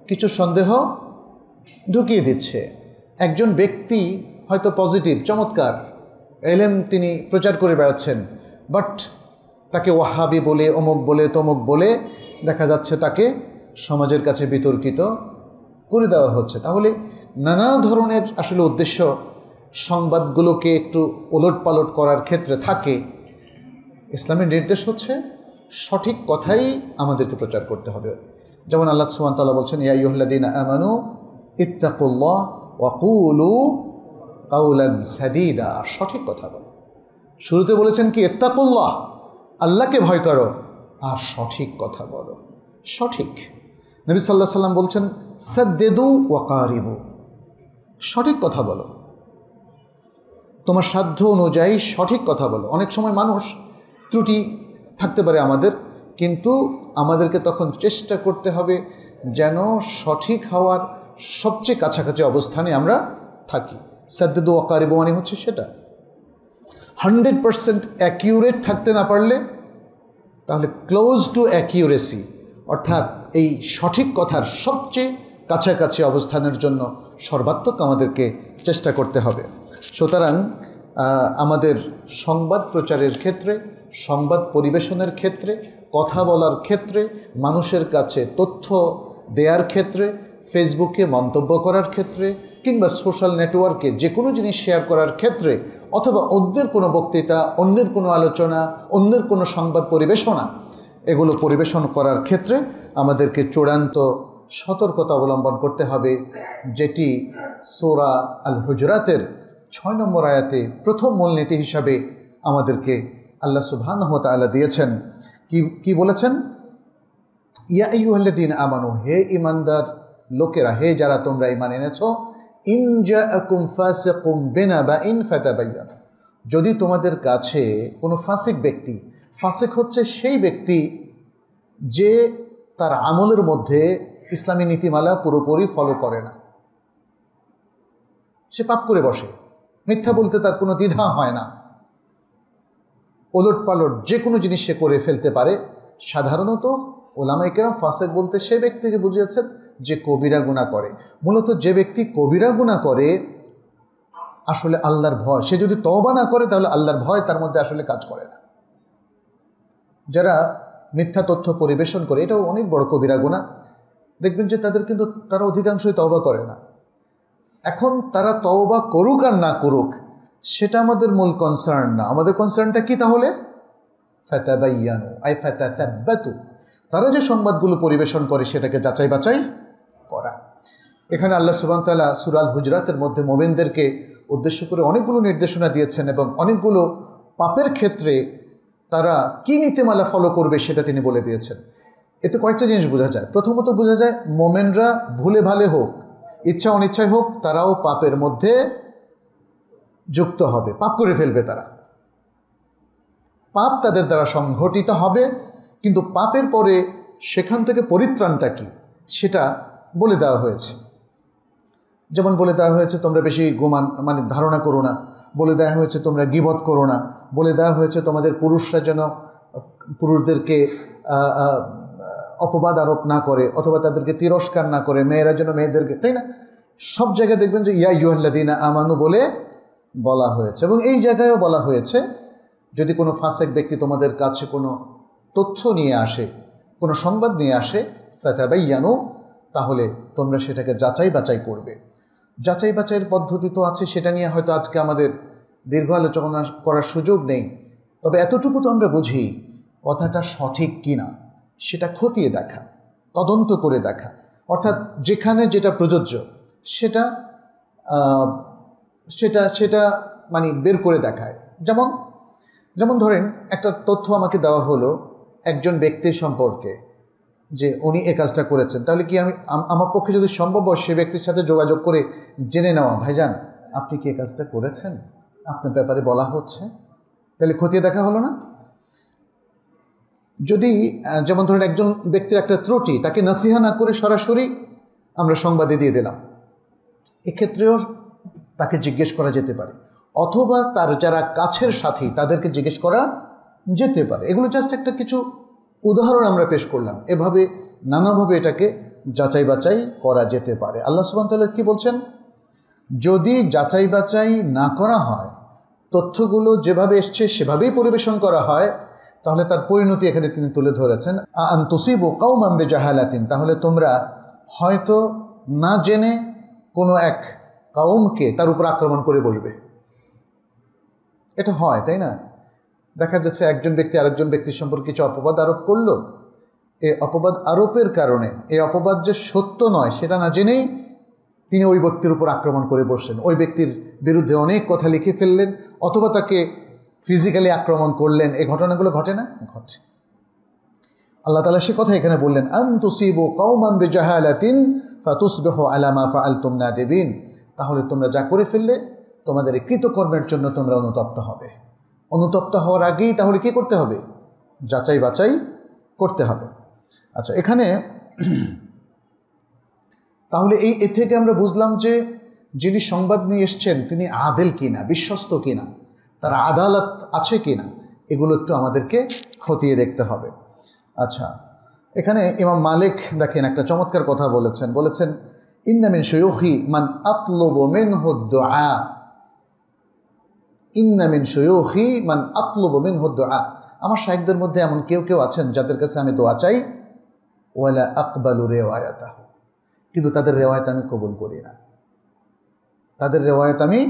কিছু সন্দেহ ঢুকিয়ে দিচ্ছে। একজন ব্যক্তি হয়তো পজিটিভ, চমৎকার এলেম তিনি প্রচার করে বেড়াচ্ছেন, বাট তাকে ওয়াহাবি বলে, অমুক বলে, তমুক বলে দেখা যাচ্ছে তাকে সমাজের কাছে বিতর্কিত করে দেওয়া হচ্ছে। তাহলে নানা ধরনের আসলে উদ্দেশ্য সংবাদগুলোকে একটু ওলটপালট করার ক্ষেত্রে থাকে। ইসলামের নির্দেশ হচ্ছে সঠিক কথাই আমাদেরকে প্রচার করতে হবে। যেমন আল্লাহ সুবহানাহু ওয়া তাআলা বলছেন, ইয়া আইয়ুহাল্লাযীনা আমানু ইত্তাকুল্লাহ ওয়া কুলু কাওলান সাদীদা, সঠিক কথা বলো। শুরুতে বলেছেন কি, ইত্তাকুল্লাহ, আল্লাহকে ভয় করো, আর সঠিক কথা বলো। সঠিক। নবী সাল্লাল্লাহু আলাইহি সাল্লাম বলছেন, সাদ্দিদু ওয়া কারিবু, সঠিক কথা বলো, তোমার সাধ্য অনুযায়ী সঠিক কথা বলো। অনেক সময় মানুষ ত্রুটি থাকতে পারে আমাদের, কিন্তু আমাদেরকে তখন চেষ্টা করতে হবে যেন সঠিক হওয়ার সবচেয়ে কাছাকাছি অবস্থানে আমরা থাকি। সাদ্দিদু ওয়া কারিবু মানে হচ্ছে সেটা। 100% অ্যাকিউরেট থাকতে না পারলে তাহলে ক্লোজ টু অ্যাকিউরেসি, অর্থাৎ এই সঠিক কথার সবচেয়ে কাছাকাছি অবস্থানের জন্য সর্বাত্মক আমাদেরকে চেষ্টা করতে হবে। সুতরাং আমাদের সংবাদ প্রচারের ক্ষেত্রে, সংবাদ পরিবেশনের ক্ষেত্রে, কথা বলার ক্ষেত্রে, মানুষের কাছে তথ্য দেওয়ার ক্ষেত্রে, ফেসবুকে মন্তব্য করার ক্ষেত্রে, কিংবা সোশ্যাল নেটওয়ার্কে যে কোনো জিনিস শেয়ার করার ক্ষেত্রে, অথবা অন্যের কোনো বক্তৃতা, অন্যের কোনো আলোচনা, অন্যের কোনো সংবাদ পরিবেশনা, এগুলো পরিবেশন করার ক্ষেত্রে আমাদেরকে চূড়ান্ত সতর্কতা অবলম্বন করতে হবে, যেটি সূরা আল হুজরাতের 6 নম্বর আয়াতে প্রথম মূলনীতি হিসাবে আমাদেরকে আল্লাহ সুবহানাহু ওয়া তাআলা দিয়েছেন। কি বলেছেন? ইয়া আইয়ুহাল্লাযীনা আমানু, হে ঈমানদার লোকেরা, হে যারা তোমরা ঈমান এনেছো, ইন জাআকুম ফাসিকুম বিনাবাইন ফাতাবায়ানু, যদি তোমাদের কাছে কোনো ফাসিক ব্যক্তি, ফাসিক হচ্ছে সেই ব্যক্তি যে তার আমলের মধ্যে ইসলামী নীতিমালা পুরোপুরি ফলো করে না, সে পাপ করে বসে, মিথ্যা বলতে তার কোনো দ্বিধা হয় না, ওলট পালট যে কোনো জিনিস সে করে ফেলতে পারে। সাধারণত ওলামায়ে কেরাম ফাসিক বলতে সে ব্যক্তিকে বুঝিয়েছেন যে কবিরা গুনাহ করে। মূলত যে ব্যক্তি কবিরা গুনাহ করে, আসলে আল্লাহর ভয়, সে যদি তওবা না করে তাহলে আল্লাহর ভয় তার মধ্যে আসলে কাজ করে না। যারা মিথ্যা তথ্য পরিবেশন করে, এটাও অনেক বড় কবিরা গুনাহ। দেখবেন যে তারা অধিকাংশই তওবা করে না। এখন তারা তওবা করুক আর না করুক, সেটা আমাদের মূল কনসার্ন না। আমাদের কনসার্নটা কি তাহলে? ফাতাবায়ানু আই ফাতাতাব্বাতু, তারা যে সংবাদগুলো পরিবেশন করে সেটাকে যাচাই বাছাই করা। এখানে আল্লাহ সুবহানাহু ওয়া তাআলা সূরা আল হুজরাতের মধ্যে মুমিনদেরকে উদ্দেশ্য করে অনেকগুলো নির্দেশনা দিয়েছেন, এবং অনেকগুলো পাপের ক্ষেত্রে তারা কি নীতিমালা ফলো করবে সেটা তিনি বলে দিয়েছেন। এতে কয়েকটা জিনিস বোঝা যায়। প্রথমত বোঝা যায়, মোমেনরা ভুলে ভালে হোক, ইচ্ছা অনিচ্ছায় হোক, তারাও পাপের মধ্যে যুক্ত হবে, পাপ করে ফেলবে তারা। পাপ তাদের দ্বারা সংঘটিত হবে, কিন্তু পাপের পরে সেখান থেকে পরিত্রাণটা কি সেটা বলে দেওয়া হয়েছে। যেমন বলে দেওয়া হয়েছে তোমরা বেশি ধারণা করো না, বলে দেওয়া হয়েছে তোমরা গীবত করো না, বলে দেওয়া হয়েছে তোমাদের পুরুষরা যেন পুরুষদেরকে অপবাদ আরোপ না করে অথবা তাদেরকে তিরস্কার না করে, মেয়েরা যেন মেয়েদেরকে, তাই না? সব জায়গায় দেখবেন যে ইয়া আইয়ুহাল্লাযীনা আমানু বলে বলা হয়েছে। এবং এই জায়গায়ও বলা হয়েছে, যদি কোনো ফাসিক ব্যক্তি তোমাদের কাছে কোনো তথ্য নিয়ে আসে, কোনো সংবাদ নিয়ে আসে, ফাতাবায়ানু, তাহলে তোমরা সেটাকে যাচাই বাছাই করবে। যাচাই বাছাইয়ের পদ্ধতি তো আছে, সেটা নিয়ে হয়তো আজকে আমাদের দীর্ঘ আলোচনা করার সুযোগ নেই। তবে এতটুকু তো আমরা বুঝি, কথাটা সঠিক কিনা সেটা খতিয়ে দেখা, তদন্ত করে দেখা, অর্থাৎ যেখানে যেটা প্রযোজ্য সেটা সেটা সেটা মানে বের করে দেখায়। যেমন ধরেন, একটা তথ্য আমাকে দেওয়া হলো একজন ব্যক্তির সম্পর্কে, যে উনি এ কাজটা করেছেন, তাহলে কি আমার পক্ষে যদি সম্ভব হয় সে ব্যক্তির সাথে যোগাযোগ করে জেনে নেওয়া, ভাইজান আপনি কি এ কাজটা করেছেন, আপনার ব্যাপারে বলা হচ্ছে, তাহলে খতিয়ে দেখা হলো না? যদি যেমন ধরেন একজন ব্যক্তির একটা ত্রুটি, তাকে নসিহা না করে সরাসরি আমরা সংবাদে দিয়ে দিলাম, এক্ষেত্রেও তাকে জিজ্ঞেস করা যেতে পারে, অথবা তার যারা কাছের সাথী তাদেরকে জিজ্ঞেস করা যেতে পারে। এগুলো জাস্ট একটা কিছু উদাহরণ আমরা পেশ করলাম। এভাবে নানাভাবে এটাকে যাচাই বাছাই করা যেতে পারে। আল্লাহ সুবহানাহু ওয়া তাআলা কি বলছেন? যদি যাচাই বাছাই না করা হয়, তথ্যগুলো যেভাবে এসছে সেভাবেই পরিবেশন করা হয়, তাহলে তার পরিণতি এখানে তিনি তুলে ধরেছেন, আন তুসিবু কওমান বিজাহালাতিন, তাহলে তোমরা হয়তো না জেনে কোনো এক কওমকে তার উপর আক্রমণ করে বসবে। এটা হয়, তাই না? দেখা যাচ্ছে একজন ব্যক্তি আরেকজন ব্যক্তির সম্পর্কে কিছু অপবাদ আরোপ করলো, এই অপবাদ আরোপের কারণে এই অপবাদ যে সত্য নয় সেটা না জেনেই তিনি ওই ব্যক্তির উপর আক্রমণ করে বসলেন, ওই ব্যক্তির বিরুদ্ধে অনেক কথা লিখে ফেললেন, অথবা তাকে ফিজিক্যালি আক্রমণ করলেন। এই ঘটনাগুলো ঘটে না? ঘটে। আল্লাহ তাআলা সে কথা এখানে বললেন, আন তুসিবু কওমান বিজাহালাতিন ফাতুসবিহু আলা মা ফাআলতুম নাদিবিন, তাহলে তোমরা যা করে ফেললে তোমাদের এই কৃতকর্মের জন্য তোমরা অনুতপ্ত হবে। অনুতপ্ত হওয়ার আগেই তাহলে কি করতে হবে? যাচাই বাছাই করতে হবে। আচ্ছা, এখানে তাহলে এ থেকে আমরা বুঝলাম যে যিনি সংবাদ নিয়ে এসছেন তিনি আদেল কিনা, বিশ্বস্ত কিনা, তার আদালত আছে কিনা, এগুলো একটু আমাদেরকে খতিয়ে দেখতে হবে। আচ্ছা, এখানে ইমাম মালিক দেখেন একটা চমৎকার কথা বলেছেন ইন্না মিন শুয়ুখি মান আতলুবু মিনহু দুআ, ইন্না মিন শুয়ুখি মান আতলুবু মিনহু দুআ, আমার শাইখদের মধ্যে এমন কেউ আছেন যাদের কাছে আমি দোয়া চাই, ওয়ালা আকবালু রিওয়ায়াতাহু, কিন্তু তাদের রেওয়ায়ত আমি কবুল করি না। তাদের রেওয়ায়ত আমি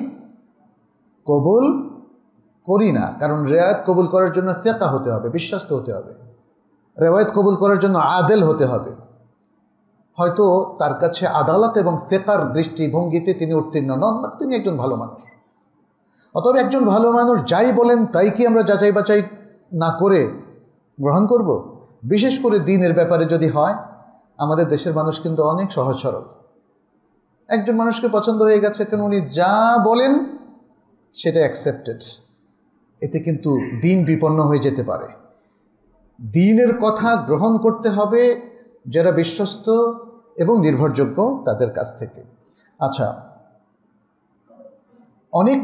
কবুল করি না, কারণ রেওয়ায়ত কবুল করার জন্য সিকা হতে হবে, বিশ্বস্ত হতে হবে। রেওয়ায়ত কবুল করার জন্য আদেল হতে হবে। হয়তো তার কাছে আদালত এবং সিকার দৃষ্টিভঙ্গিতে তিনি উত্তীর্ণ নন, বাট তিনি একজন ভালো মানুষ। অতএব একজন ভালো মানুষ যাই বলেন তাই কি আমরা যাচাই বাছাই না করে গ্রহণ করব? বিশেষ করে দ্বীনের ব্যাপারে যদি হয়, আমাদের দেশের মানুষ কিন্তু অনেক সহজ সরল। একজন মানুষকে পছন্দ হয়ে গেছে, কারণ উনি যা বলেন সেটা অ্যাকসেপ্টেড, এতে কিন্তু দ্বীন বিপন্ন হয়ে যেতে পারে। দ্বীনের কথা গ্রহণ করতে হবে যারা বিশ্বস্ত এবং নির্ভরযোগ্য তাদের কাছ থেকে। আচ্ছা, অনেক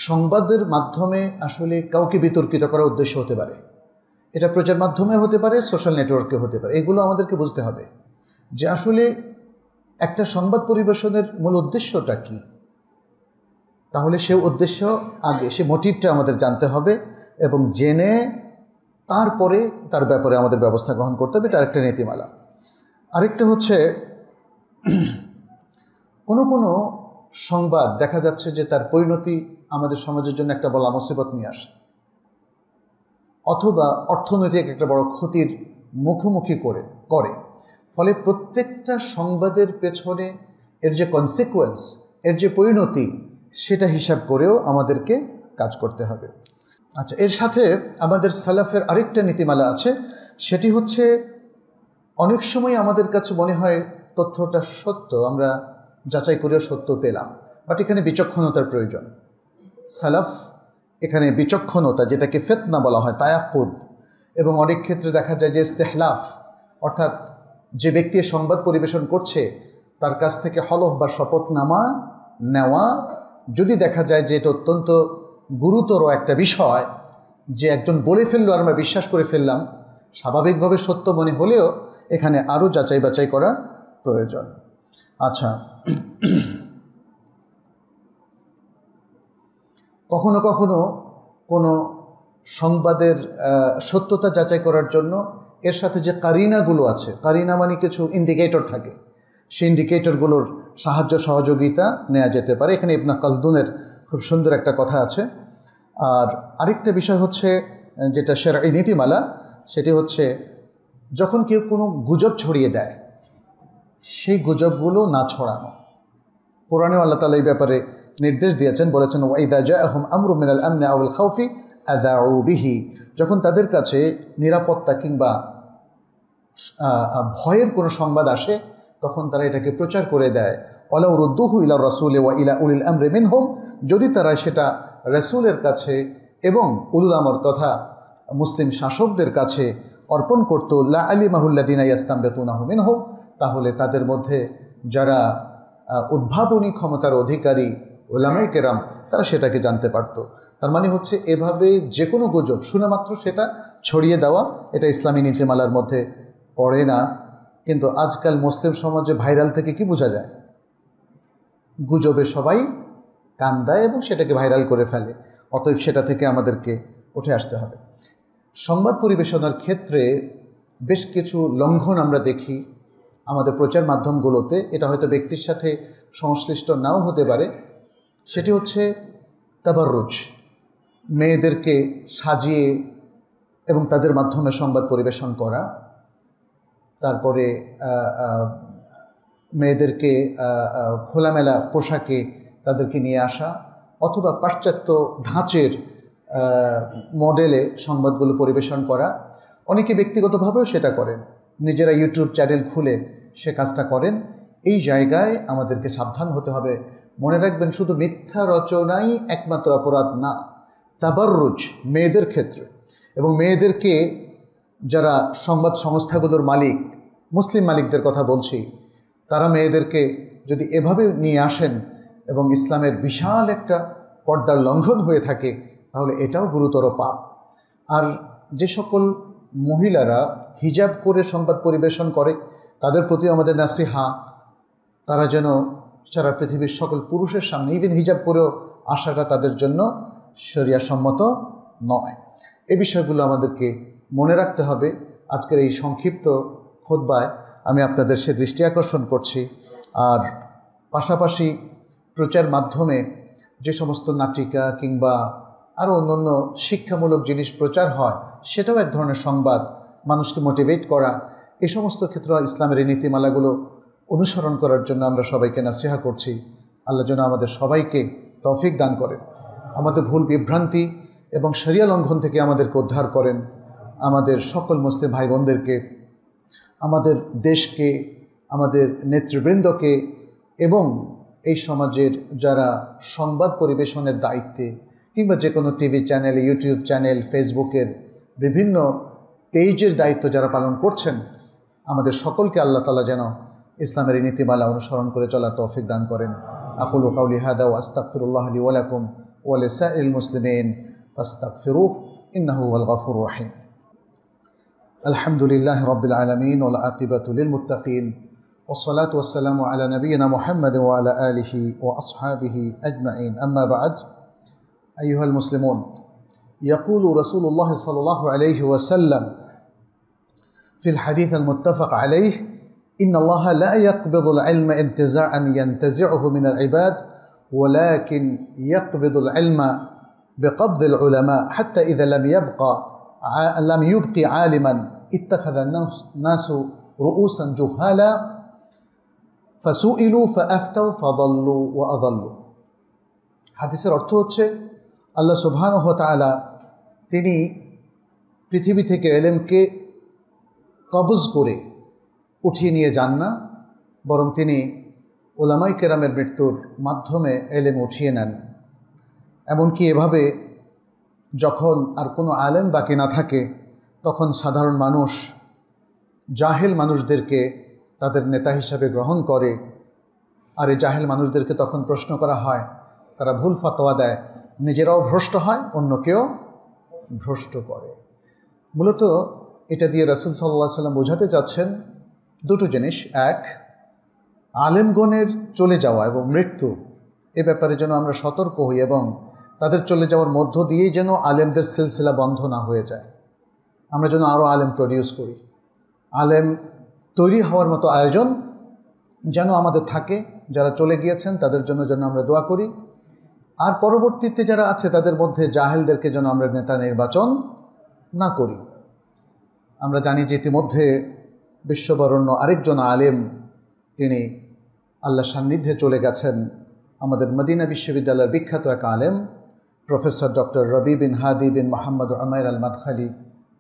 সংবাদের মাধ্যমে আসলে কাউকে বিতর্কিত করার উদ্দেশ্য হতে পারে, এটা প্রচার মাধ্যমে হতে পারে, সোশ্যাল নেটওয়ার্কে হতে পারে। এগুলো আমাদেরকে বুঝতে হবে যে আসলে একটা সংবাদ পরিবেশনের মূল উদ্দেশ্যটা কি। তাহলে সে উদ্দেশ্য আগে, সে মোটিভটা আমাদের জানতে হবে এবং জেনে তারপরে তার ব্যাপারে আমাদের ব্যবস্থা গ্রহণ করতে হবে। এটা একটা নীতিমালা। আরেকটা হচ্ছে কোনো সংবাদ দেখা যাচ্ছে যে তার পরিণতি আমাদের সমাজের জন্য একটা বড় মুসিবত নিয়ে আসে, অথবা অর্থনৈতিক একটা বড় ক্ষতির মুখোমুখি করে। ফলে প্রত্যেকটা সংবাদের পেছনে এর যে কনসিকুয়েন্স, এর যে পরিণতি, সেটা হিসাব করেও আমাদেরকে কাজ করতে হবে। আচ্ছা, এর সাথে আমাদের সালাফের আরেকটা নীতিমালা আছে, সেটি হচ্ছে অনেক সময় আমাদের কাছে মনে হয় তথ্যটা সত্য, আমরা যাচাই করেও সত্য পেলাম, বাট এখানে বিচক্ষণতার প্রয়োজন। সালাফ এখানে বিচক্ষণতা, যেটাকে ফিতনা বলা হয়, তায়াক্কুদ, এবং অনেক ক্ষেত্রে দেখা যায় যে ইস্তেহলাফ, অর্থাৎ যে ব্যক্তি সংবাদ পরিবেশন করছে তার কাছ থেকে হলফ বা শপথনামা নেওয়া। যদি দেখা যায় যে এটা অত্যন্ত গুরুতর একটা বিষয়, যে একজন বলে ফেললো আর আমরা বিশ্বাস করে ফেললাম, স্বাভাবিকভাবে সত্য মনে হলেও এখানে আরও যাচাই বাছাই করা প্রয়োজন। আচ্ছা, কখনো কখনো কোনো সংবাদের সত্যতা যাচাই করার জন্য এর সাথে যে কারিনাগুলো আছে, কারিনা মানে কিছু ইন্ডিকেটর থাকে, সেই ইন্ডিকেটরগুলোর সাহায্য সহযোগিতা নেওয়া যেতে পারে। এখানে ইবনে খালদুনের খুব সুন্দর একটা কথা আছে। আর আরেকটা বিষয় হচ্ছে যেটা শরঈ নীতিমালা, সেটি হচ্ছে যখন কেউ কোনো গুজব ছড়িয়ে দেয়, সেই গুজবগুলো না ছড়ানো। কোরআনে আল্লাহ তাআলা এই ব্যাপারে নির্দেশ দিয়েছেন, বলেছেন ওয়াইদা জাআহুম আমরুম মিনাল আমনি আওয়াল খাউফি আযাউ বিহি, যখন তাদের কাছে নিরাপত্তা কিংবা ভয়ের কোনো সংবাদ আসে তখন তারা এটাকে প্রচার করে দেয়। ওয়ালাউ রুদ্দুহু ইলা রাসূলি ওয়া ইলা উলিল আমরি মিনহুম, যদি তারা সেটা রাসূলের কাছে এবং উলুল আমর তথা মুসলিম শাসকদের কাছে অর্পণ করতো লা আলিমাহুল্লাযিনা ইয়াস্তামবিতুনাহু মিনহু, তাহলে তাদের মধ্যে যারা উদ্ভাবনী ক্ষমতার অধিকারী উলামায়ে কেরাম তারা সেটাকে জানতে পারত। তার মানে হচ্ছে এভাবে যে কোনো গুজব শুনে মাত্র সেটা ছড়িয়ে দেওয়া, এটা ইসলামী নীতিমালার মধ্যে পড়ে না। কিন্তু আজকাল মুসলিম সমাজে ভাইরাল থেকে কি বোঝা যায়? গুজবে সবাই কান দেয় এবং সেটাকে ভাইরাল করে ফেলে। অতএব সেটা থেকে আমাদেরকে উঠে আসতে হবে। সংবাদ পরিবেশনার ক্ষেত্রে বেশ কিছু লঙ্ঘন আমরা দেখি আমাদের প্রচার মাধ্যমগুলোতে। এটা হয়তো ব্যক্তির সাথে সংশ্লিষ্ট নাও হতে পারে। সেটি হচ্ছে তাবাররুজ, মেয়েদেরকে সাজিয়ে এবং তাদের মাধ্যমে সংবাদ পরিবেশন করা, তারপরে মেয়েদেরকে খোলামেলা পোশাকে তাদেরকে নিয়ে আসা, অথবা পাশ্চাত্য ধাঁচের মডেলে সংবাদগুলো পরিবেশন করা। অনেকে ব্যক্তিগতভাবেও সেটা করেন, নিজেরা ইউটিউব চ্যানেল খুলে সে কাজটা করেন। এই জায়গায় আমাদেরকে সাবধান হতে হবে। মনে রাখবেন, শুধু মিথ্যা রচনাই একমাত্র অপরাধ না, তাবাররুজ মেয়েদের ক্ষেত্রে। এবং মেয়েদেরকে যারা সংবাদ সংস্থাগুলোর মালিক, মুসলিম মালিকদের কথা বলছি, তারা মেয়েদেরকে যদি এভাবে নিয়ে আসেন এবং ইসলামের বিশাল একটা পর্দার লঙ্ঘন হয়ে থাকে, তাহলে এটাও গুরুতর পাপ। আর যে সকল মহিলারা হিজাব করে সংবাদ পরিবেশন করে, তাদের প্রতি আমাদের নাসিহা, তারা যেন সারা পৃথিবীর সকল পুরুষের সামনে ইভেন হিজাব করেও আসাটা তাদের জন্য শরিয়াসম্মত নয়। এই বিষয়গুলো আমাদেরকে মনে রাখতে হবে। আজকের এই সংক্ষিপ্ত খুতবায় আমি আপনাদের সে দৃষ্টি আকর্ষণ করছি। আর পাশাপাশি প্রচার মাধ্যমে যে সমস্ত নাটিকা কিংবা আরও অন্যান্য শিক্ষামূলক জিনিস প্রচার হয়, সেটাও এক ধরনের সংবাদ, মানুষকে মোটিভেট করা। এই সমস্ত ক্ষেত্রে ইসলামের এই নীতিমালাগুলো অনুসরণ করার জন্য আমরা সবাইকে নাসিহা করছি। আল্লাহ যেন আমাদের সবাইকে তৌফিক দান করেন, আমাদের ভুল বিভ্রান্তি এবং শরিয়া লঙ্ঘন থেকে আমাদেরকে উদ্ধার করেন, আমাদের সকল মুসলিম ভাই বোনদেরকে, আমাদের দেশকে, আমাদের নেতৃবৃন্দকে এবং এই সমাজের যারা সংবাদ পরিবেশনের দায়িত্বে কিংবা যে কোনো টিভি চ্যানেল, ইউটিউব চ্যানেল, ফেসবুকের বিভিন্ন পেজের দায়িত্ব যারা পালন করছেন, আমাদের সকলকে আল্লাহ তাআলা যেন ইসলামের এই নীতিমালা অনুসরণ করে চলার তৌফিক দান করেন। আকুলু কাউলি হাদা ওয়া আস্তাগফিরুল্লাহ লি ওয়া লাকুম ওয়া লিসাইরিল মুসলিমিন ফাস্তাগফিরুহু ইন্নাহু হুয়াল গফুরুর রহিম। আলহামদুলিল্লাহি রাব্বিল আলামিন ওয়াল আকিবাতু লিল মুত্তাকিন والصلاة والسلام على نبينا محمد وعلى آله وأصحابه أجمعين. أما بعد، أيها المسلمون، يقول رسول الله صلى الله عليه وسلم في الحديث المتفق عليه: إن الله لا يقبض العلم انتزاعا ينتزعه من العباد، ولكن يقبض العلم بقبض العلماء حتى إذا لم يبق عالما اتخذ الناس رؤوسا جهالا فسئلوا فأفتوا فضلوا وأضلوا। হাদিসের অর্থ হচ্ছে, আল্লাহ সুবহানাহু ওয়া তাআলা তিনি পৃথিবী থেকে ইলমকে কবজ করে উঠিয়ে নিয়ে যান না, বরং তিনি উলামায়ে কেরামের মৃত্যুর মাধ্যমে ইলম উঠিয়ে নেন। এমনকি এভাবে যখন আর কোনো আলেম বাকি না থাকে, তখন সাধারণ মানুষ জাহেল মানুষদেরকে তাদের নেতা হিসাবে গ্রহণ করে। আর এই জাহেল মানুষদেরকে তখন প্রশ্ন করা হয়, তারা ভুল ফতোয়া দেয়, নিজেরাও ভ্রষ্ট হয়, অন্যকেও ভ্রষ্ট করে। মূলত এটা দিয়ে রাসূল সাল্লাল্লাহু আলাইহি ওয়াসাল্লাম বোঝাতে চাচ্ছেন দুটো জিনিস। এক, আলেমগণের চলে যাওয়া এবং মৃত্যু, এ ব্যাপারে যেন আমরা সতর্ক হই এবং তাদের চলে যাওয়ার মধ্য দিয়েই যেন আলেমদের সিলসিলা বন্ধ না হয়ে যায়। আমরা যেন আরও আলেম প্রডিউস করি, আলেম তৈরি হওয়ার মতো আয়োজন যেন আমাদের থাকে। যারা চলে গিয়েছেন তাদের জন্য যেন আমরা দোয়া করি। আর পরবর্তীতে যারা আছে তাদের মধ্যে জাহেলদেরকে যেন আমরা নেতা নির্বাচন না করি। আমরা জানি যে ইতিমধ্যে বিশ্ববরণ্য আরেকজন আলেম তিনি আল্লাহর সান্নিধ্যে চলে গেছেন, আমাদের মদিনা বিশ্ববিদ্যালয়ের বিখ্যাত এক আলেম প্রফেসর ডক্টর রবি বিন হাদি বিন মোহাম্মদ উমাইর আল মাদখালি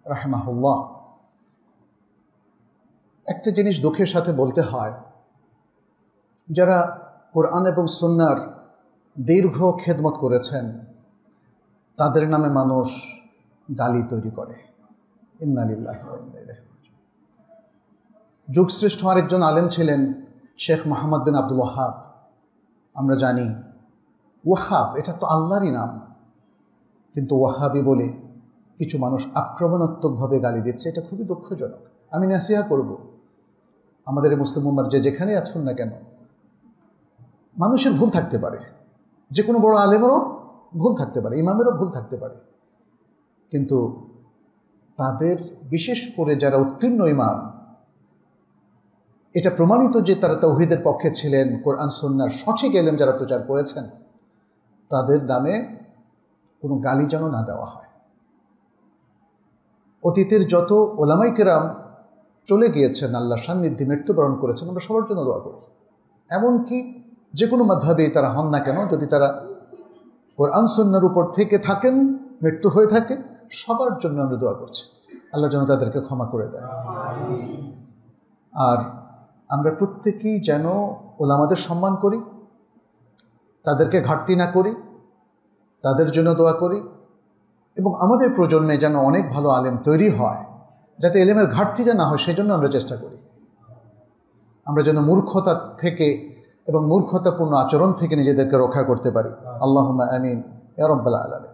রাহিমাহুল্লাহ। একটা জিনিস দুঃখের সাথে বলতে হয়, যারা কোরআন এবং সুন্নাহর দীর্ঘ খেদমত করেছেন তাদের নামে মানুষ গালি তৈরি করে। ইন্না লিল্লাহি ওয়া ইন্না ইলাইহি রাজিউন। যুগশ্রেষ্ঠ আরেকজন আলেম ছিলেন শেখ মোহাম্মদ বিন আব্দুল ওয়াহাব। আমরা জানি ওয়াহাব এটা তো আল্লাহরই নাম, কিন্তু ওয়াহাবি বলে কিছু মানুষ আক্রমণাত্মকভাবে গালি দিচ্ছে, এটা খুবই দুঃখজনক। আমি নাসিহা করব, আমাদের মুসলিম উম্মার যে যেখানেই আছেন না কেন, মানুষের ভুল থাকতে পারে, যে কোনো বড় আলেমেরও ভুল থাকতে পারে, ইমামেরও ভুল থাকতে পারে, কিন্তু তাদের বিশেষ করে যারা উত্তীর্ণ ইমাম, এটা প্রমাণিত যে তারা তাওহীদের পক্ষে ছিলেন, কোরআন সুন্নাহর সঠিক ইলম যারা প্রচার করেছেন, তাদের নামে কোনো গালি যেন না দেওয়া হয়। অতীতের যত ওলামায়ে কেরাম চলে গিয়েছেন, আল্লাহর সান্নিধ্যে মৃত্যুবরণ করেছেন, আমরা সবার জন্য দোয়া করি। এমনকি যে কোনো মাযহাবে তারা হন না কেন, যদি তারা কোরআন সুন্নাহর উপর থেকে থাকেন, মৃত্যু হয়ে থাকে, সবার জন্য আমরা দোয়া করছি, আল্লাহ যেন তাদেরকে ক্ষমা করে দেয়। আর আমরা প্রত্যেকেই যেন ওলামাদের সম্মান করি, তাদেরকে ঘাটতি না করি, তাদের জন্য দোয়া করি, এবং আমাদের প্রজন্মে যেন অনেক ভালো আলেম তৈরি হয়, যাতে এলেমের ঘাটতিটা না হয়, সেই জন্য আমরা চেষ্টা করি। আমরা যেন মূর্খতা থেকে এবং মূর্খতাপূর্ণ আচরণ থেকে নিজেদেরকে রক্ষা করতে পারি। আল্লাহুম্মা আমিন ইয়া রাব্বাল আলামিন।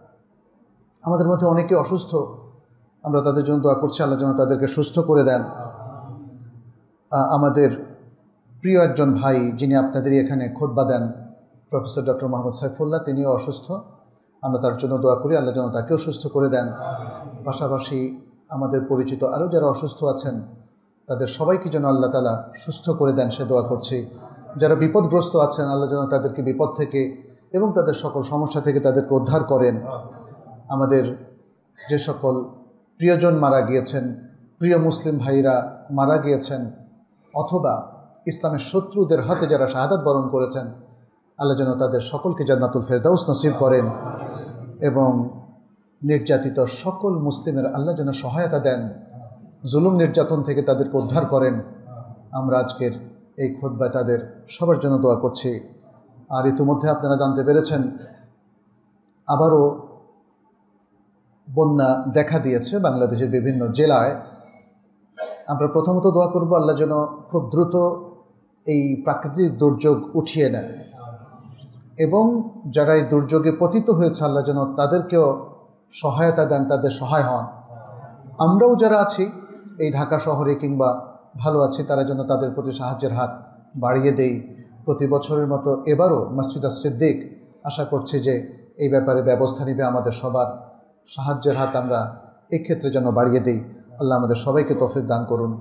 আমাদের মধ্যে অনেকে অসুস্থ, আমরা তাদের জন্য দোয়া করছি, আল্লাহ যেন তাদেরকে সুস্থ করে দেন। আমাদের প্রিয় একজন ভাই, যিনি আপনাদেরই এখানে খুতবা দেন, প্রফেসর ডক্টর মোহাম্মদ সাইফুল্লাহ, তিনিও অসুস্থ, আমরা তার জন্য দোয়া করি, আল্লাহ যেন তাকেও সুস্থ করে দেন। পাশাপাশি আমাদের পরিচিত আরও যারা অসুস্থ আছেন, তাদের সবাইকে যেন আল্লাহ তাআলা সুস্থ করে দেন, সে দোয়া করছি। যারা বিপদগ্রস্ত আছেন, আল্লাহ যেন তাদেরকে বিপদ থেকে এবং তাদের সকল সমস্যা থেকে তাদেরকে উদ্ধার করেন। আমাদের যে সকল প্রিয়জন মারা গিয়েছেন, প্রিয় মুসলিম ভাইরা মারা গিয়েছেন, অথবা ইসলামের শত্রুদের হাতে যারা শাহাদাত বরণ করেছেন, আল্লাহ যেন তাদের সকলকে জান্নাতুল ফেরদাউস নসিব করেন, এবং নির্যাতিত সকল মুসলিমের আল্লাহ যেন সহায়তা দেন, জুলুম নির্যাতন থেকে তাদেরকে উদ্ধার করেন। আমরা আজকের এই খুতবায় তাদের সবার জন্য দোয়া করছি। আর ইতিমধ্যে আপনারা জানতে পেরেছেন, আবারও বন্যা দেখা দিয়েছে বাংলাদেশের বিভিন্ন জেলায়। আমরা প্রথমত দোয়া করব, আল্লাহ যেন খুব দ্রুত এই প্রাকৃতিক দুর্যোগ উঠিয়ে নেন, এবং যারা এই দুর্যোগে পতিত হয়েছে, আল্লাহ যেন তাদেরকেও সহায়তা দেন, তাদের সহায় হন। আমরাও যারা আছি এই ঢাকা শহরে কিংবা ভালো আছি, তারা যেন তাদের প্রতি সাহায্যের হাত বাড়িয়ে দেই। প্রতি বছরের মতো এবারও মসজিদ সিদ্দিক আশা করছি যে এই ব্যাপারে ব্যবস্থা নেবে, আমাদের সবার সাহায্যের হাত আমরা এই ক্ষেত্রে যেন বাড়িয়ে দেই। আল্লাহ আমাদের সবাইকে তৌফিক দান করুন।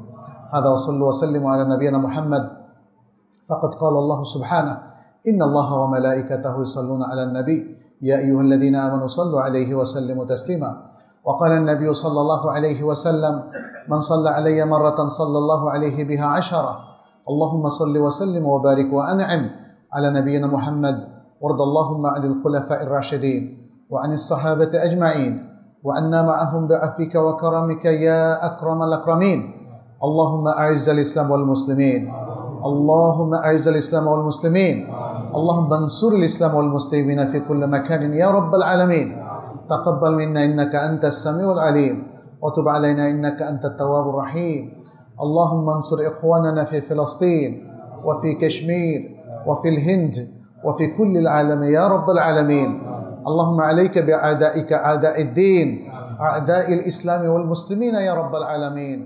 হাদা ওয়াসাল্লু ওয়াসাল্লিমু আলা নবিয়িনা মুহাম্মদ। ফাকাদ ক্বালা আল্লাহু সুবহানাহু ইন্নাল্লাহা ওয়া মালাইকাতাহু ইউসাল্লুনা আলান নবী ইয়া আইয়ুহাল্লাযীনা আমানু সাল্লু আলাইহি ওয়া সাল্লিমু তাসলিমা। وقال النبي صلى الله عليه وسلم من صلى علي مرة صلى الله عليه بها 10. اللهم صل وسلم وبارك وأنعم على نبينا محمد، وارض اللهم عن الخلفاء الراشدين وعن الصحابة أجمعين وعنا معهم بعفوك وكرمك يا أكرم الأكرمين. اللهم أعز الإسلام والمسلمين، اللهم أعز الإسلام والمسلمين، اللهم انصر الإسلام والمسلمين في كل مكان يا رب العالمين. تقبل منا إنك أنت السميع العليم، وتب علينا إنك أنت التواب الرحيم. اللهم انصر إخواننا في فلسطين وفي كشمير وفي الهند وفي كل العالم يا رب العالمين. اللهم عليك بأعدائك أعداء الدين، أعداء الإسلام والمسلمين يا رب العالمين.